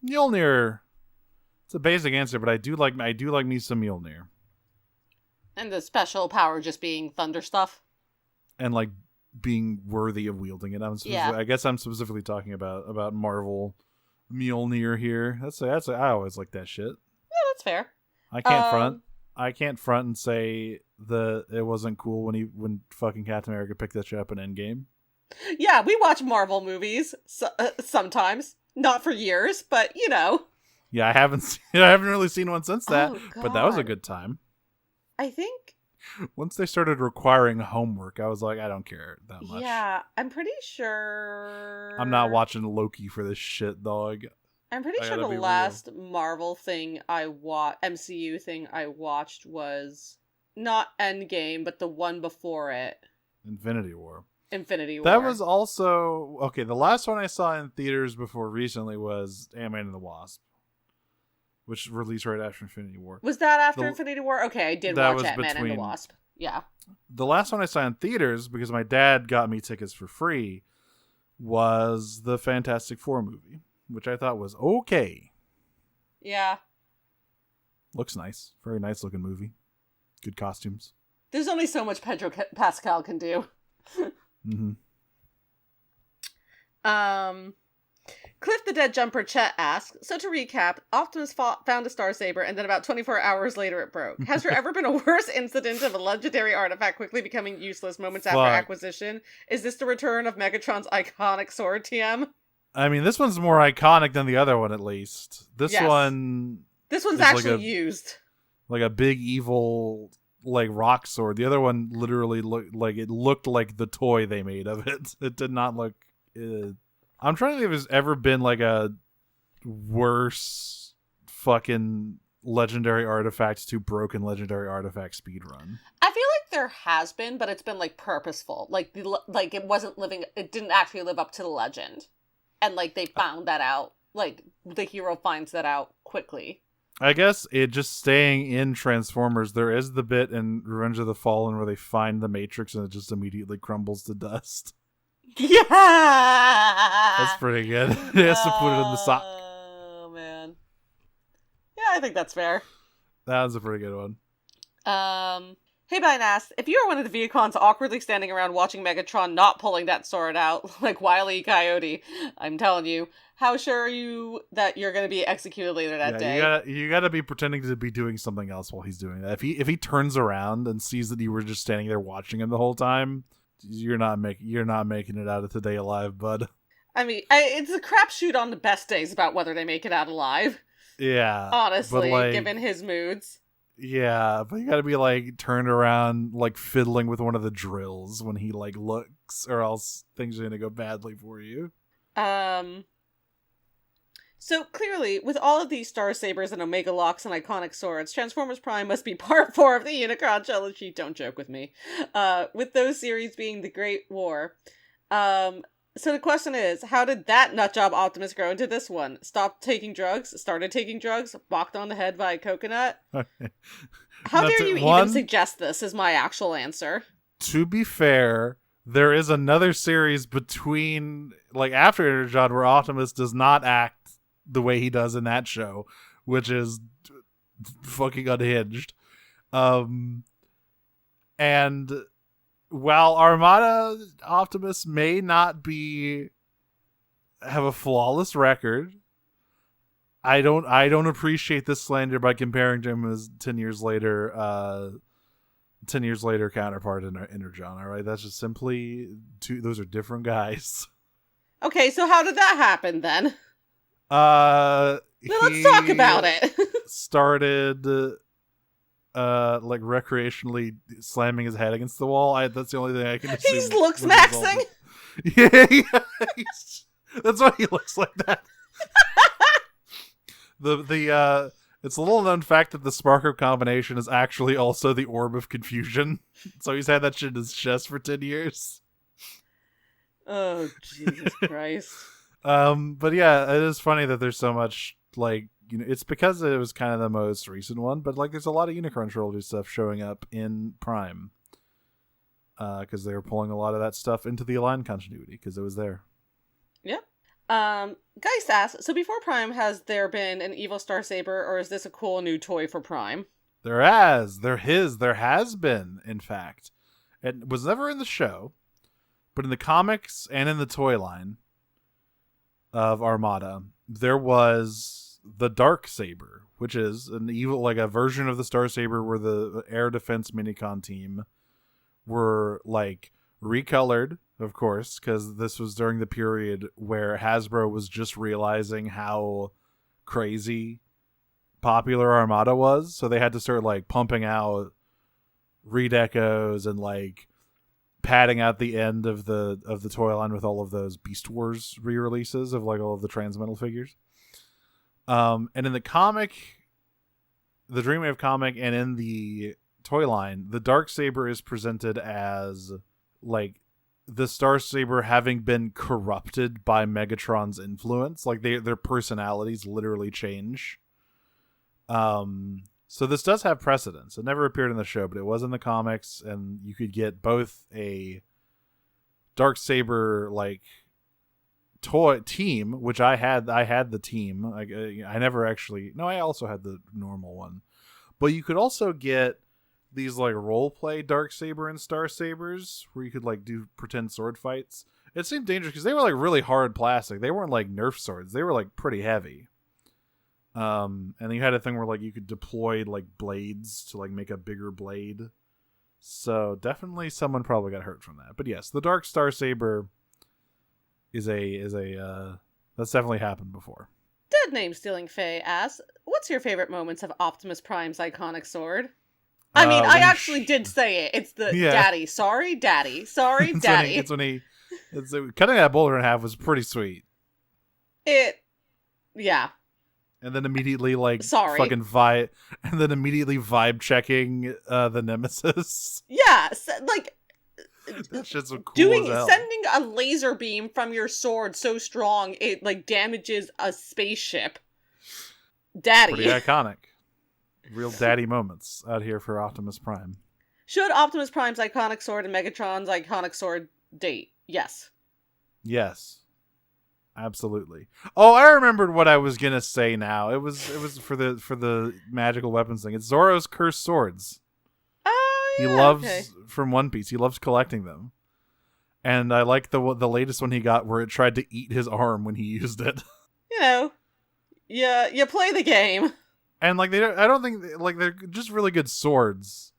Mjolnir. It's a basic answer, but I do like me some Mjolnir. And the special power just being thunder stuff. And like being worthy of wielding it. I guess I'm specifically talking about Marvel Mjolnir here. That's I always like that shit. Yeah, that's fair. I can't front and say that it wasn't cool when fucking Captain America picked that shit up in Endgame. Yeah, we watch Marvel movies sometimes. Not for years, but you know. Yeah, I haven't really seen one since that, but that was a good time. I think once they started requiring homework, I was like, I don't care that much. Yeah, I'm pretty sure I'm not watching Loki for this shit, dog. I'm pretty sure the last Marvel thing MCU thing I watched was not Endgame, but the one before it. Infinity War. That was also... Okay, the last one I saw in theaters before recently was Ant-Man and the Wasp, which released right after Infinity War. Was that after Infinity War? Okay, I did watch Ant-Man and the Wasp. Yeah. The last one I saw in theaters, because my dad got me tickets for free, was the Fantastic Four movie, which I thought was okay. Yeah. Looks nice. Very nice looking movie. Good costumes. There's only so much Pedro Pascal can do. Mm-hmm. Cliff the Dead Jumper Chet asks, so to recap, Optimus found a Star Saber and then about 24 hours later it broke. Has there ever been a worse incident of a legendary artifact quickly becoming useless moments after acquisition? Is this the return of Megatron's iconic sword, TM? I mean, this one's more iconic than the other one, at least. This one's actually used. Like a big evil... like rock sword. The other one literally looked like the toy they made of it. It did not look... I'm trying to think if there's ever been like a worse fucking legendary artifacts to broken legendary artifact speedrun. I feel like there has been, but it's been like purposeful. Like it wasn't living. It didn't actually live up to the legend, and like they found that out. Like the hero finds that out quickly. I guess it just staying in Transformers, there is the bit in Revenge of the Fallen where they find the Matrix and it just immediately crumbles to dust. Yeah! That's pretty good. He has to put it in the sock. Oh, man. Yeah, I think that's fair. That was a pretty good one. Hey, Biden asked, if you were one of the Viacons awkwardly standing around watching Megatron not pulling that sword out, like Wile E. Coyote, I'm telling you, how sure are you that you're going to be executed later that day? You gotta be pretending to be doing something else while he's doing that. If he turns around and sees that you were just standing there watching him the whole time, you're not making it out of today alive, bud. I mean, it's a crapshoot on the best days about whether they make it out alive. Yeah. Honestly, like, given his moods. Yeah, but you gotta be like turned around, like fiddling with one of the drills when he like looks, or else things are gonna go badly for you. So clearly, with all of these Star Sabers and Omega Locks and iconic swords, Transformers Prime must be part 4 of the Unicron trilogy. Don't joke with me. With those series being the Great War. So the question is, how did that nutjob Optimus grow into this one? Stopped taking drugs, started taking drugs, bonked on the head by a coconut? How dare you even suggest this is my actual answer. To be fair, there is another series between, like, after Energon where Optimus does not act the way he does in that show, which is fucking unhinged. And while Armada Optimus may not have a flawless record, I don't appreciate this slander by comparing to him as 10 years later counterpart in Energon. All right, that's just simply those are different guys. Okay, so how did that happen then? Let's talk about it. Started like recreationally slamming his head against the wall. That's the only thing I can assume. He's looks maxing. Yeah, that's why he looks like that. It's a little known fact that the Sparker combination is actually also the Orb of Confusion. So he's had that shit in his chest for 10 years. Oh, Jesus Christ. But yeah, it is funny that there's so much, like, it's because it was kind of the most recent one, but like there's a lot of Unicron trilogy stuff showing up in Prime. Because they were pulling a lot of that stuff into the Align continuity, because it was there. Yeah. Geist asks, so before Prime, has there been an evil Star Saber, or is this a cool new toy for Prime? There has been, in fact. It was never in the show, but in the comics and in the toy line of Armada, there was the Dark Saber, which is an evil, like a version of the Star Saber where the air defense minicon team were like recolored, of course, because this was during the period where Hasbro was just realizing how crazy popular Armada was, so they had to start like pumping out redecos and like padding out the end of the toy line with all of those Beast Wars re-releases of like all of the Transmetal figures. And in the comic, the Dreamwave comic, and in the toy line, the Darksaber is presented as like the Star Saber having been corrupted by Megatron's influence. Like their personalities literally change. So this does have precedence. It never appeared in the show, but it was in the comics, and you could get both a Darksaber like toy team, which I had the team. I never actually. No, I also had the normal one, but you could also get these like role play Darksaber and Star Sabers where you could like do pretend sword fights. It seemed dangerous because they were like really hard plastic. They weren't like Nerf swords. They were like pretty heavy. And you had a thing where like you could deploy like blades to like make a bigger blade. So definitely someone probably got hurt from that. But yes, the Dark Star Saber is a that's definitely happened before. Dead Name Stealing Faye asks, what's your favorite moments of Optimus Prime's iconic sword? I mean, I actually did say it. It's the daddy. Sorry, daddy. Sorry, daddy. It's when he cutting that boulder in half was pretty sweet. Yeah. And then immediately Sorry. and then immediately vibe checking the Nemesis. Yeah, That shit's so cool as hell. sending a laser beam from your sword so strong it damages a spaceship. Daddy. Pretty iconic. Real daddy moments out here for Optimus Prime. Should Optimus Prime's iconic sword and Megatron's iconic sword date? Yes. Yes. Absolutely. Oh, I remembered what I was gonna say now. It was for the magical weapons thing. It's Zoro's cursed swords. Oh, yeah, He loves okay. from One Piece. He loves collecting them. And I like the latest one he got where it tried to eat his arm when he used it. You know, you play the game. And I don't think they're just really good swords.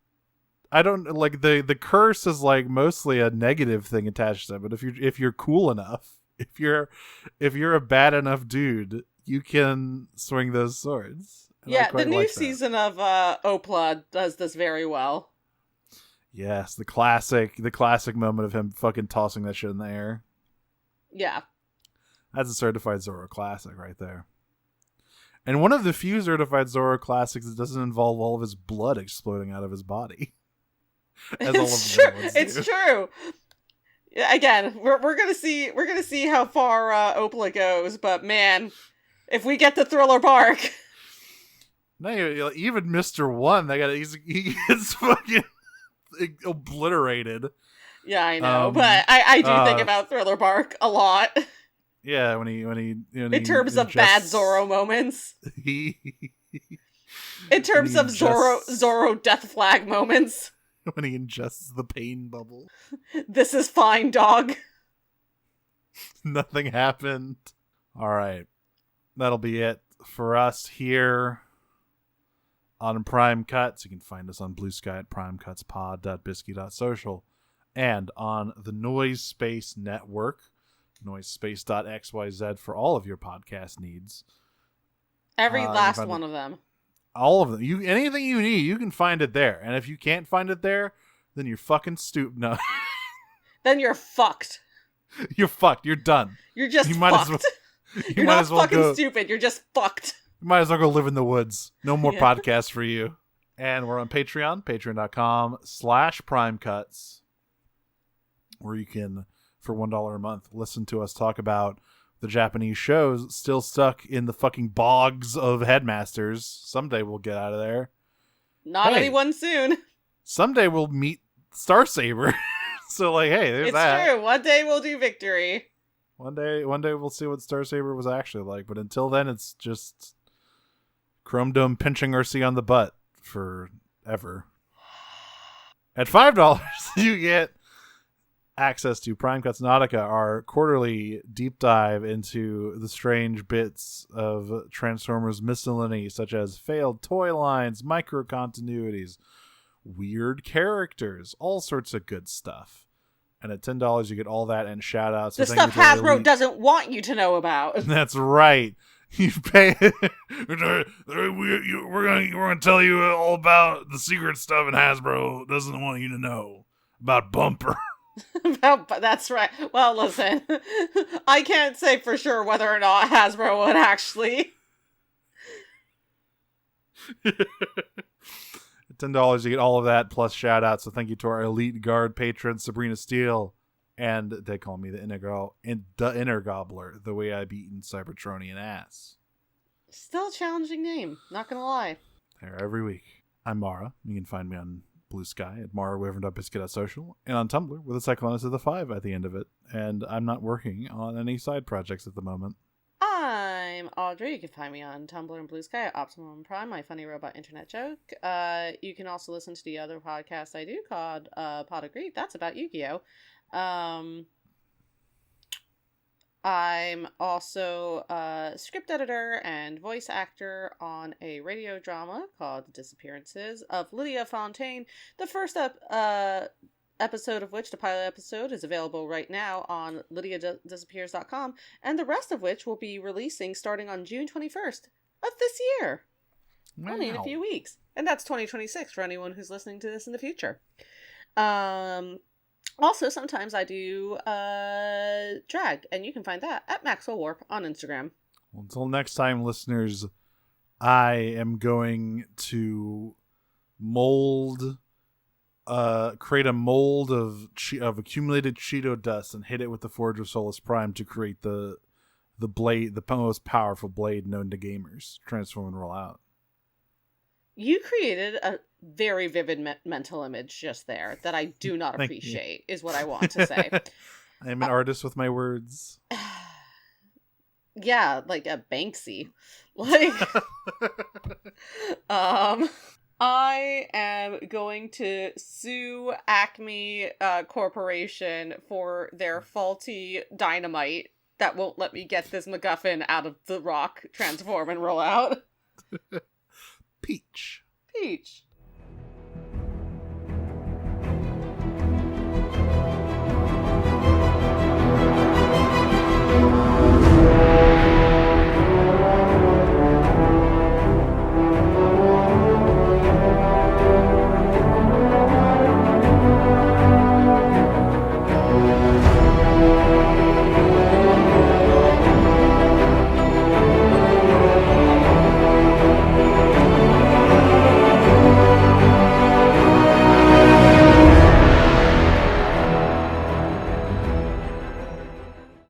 I don't the curse is mostly a negative thing attached to it, but if you're cool enough, if you're a bad enough dude, you can swing those swords. And Yeah, the new season of Opla does this very well. Yes, the classic moment of him fucking tossing that shit in the air. Yeah. That's a certified Zoro classic right there. And one of the few certified Zoro classics that doesn't involve all of his blood exploding out of his body. It's true. It's true. Again, we're gonna see how far Opla goes, but man, if we get the Thriller Bark. No, even Mr. One, he gets fucking obliterated. Yeah, I know, but I do think about Thriller Bark a lot. Yeah, when he in terms of bad Zoro moments. In terms of Zoro death flag moments. When he ingests the pain bubble. This is fine, dog. Nothing happened. All right. That'll be it for us here on Prime Cuts. You can find us on Blue Sky at primecutspod.bisky.social and on the Noise Space Network, noisespace.xyz for all of your podcast needs. Every last one of them. All of them. Anything you need, you can find it there. And if you can't find it there, then you're fucking stupid. No. Then you're fucked. You're fucked. You're done. You're just fucked. You're not fucking stupid. You're just fucked. You might as well go live in the woods. No more podcasts for you. And we're on Patreon, patreon.com/primecuts, where you can, for $1 a month, listen to us talk about the Japanese shows still stuck in the fucking bogs of headmasters. Someday we'll get out of there. Not anyone soon. Someday we'll meet Star Saber. So hey, there's that. It's true. One day we'll do Victory. One day we'll see what Star Saber was actually like. But until then, it's just Chrome Dome pinching RC on the butt forever. At $5, you get access to Prime Cuts Nautica, our quarterly deep dive into the strange bits of Transformers miscellany, such as failed toy lines, micro continuities, weird characters, all sorts of good stuff. And at $10, you get all that and shout outs. The stuff Hasbro doesn't want you to know about. That's right. You pay. we're gonna tell you all about the secret stuff, and Hasbro doesn't want you to know about Bumper. That's right. Well, listen, I can't say for sure whether or not Hasbro would actually. $10, you get all of that plus shout outs. So thank you to our elite guard patron Sabrina Steele, and they call me the inner gobbler, the way I've eaten Cybertronian ass. Still a challenging name, not gonna lie. There every week. I'm Mara. You can find me on Blue Sky at marawyvern.biscuit.social and on Tumblr with a Cyclonus of the 5 at the end of it. And I'm not working on any side projects at the moment. I'm Audrey. You can find me on Tumblr and Blue Sky at Optimum Prime, my funny robot internet joke. You can also listen to the other podcast I do called Pot of Grief. That's about Yu-Gi-Oh! I'm also a script editor and voice actor on a radio drama called The Disappearances of Lydia Fontaine. The first episode of which, the pilot episode, is available right now on lydiadisappears.com, and the rest of which will be releasing starting on June 21st of this year. Wow. Only in a few weeks. And that's 2026 for anyone who's listening to this in the future. Also, sometimes I do drag, and you can find that at Maxwell Warp on Instagram. Well, until next time, listeners, I am going to create a mold of accumulated Cheeto dust and hit it with the Forge of Solus Prime to create the blade, the most powerful blade known to gamers. Transform and roll out. You created a very vivid mental image just there that I do not Thank appreciate, is what I want to say. I'm an artist with my words. Yeah, like a Banksy. Like, I am going to sue Acme Corporation for their faulty dynamite that won't let me get this MacGuffin out of the rock, transform, and roll out. Peach. Peach.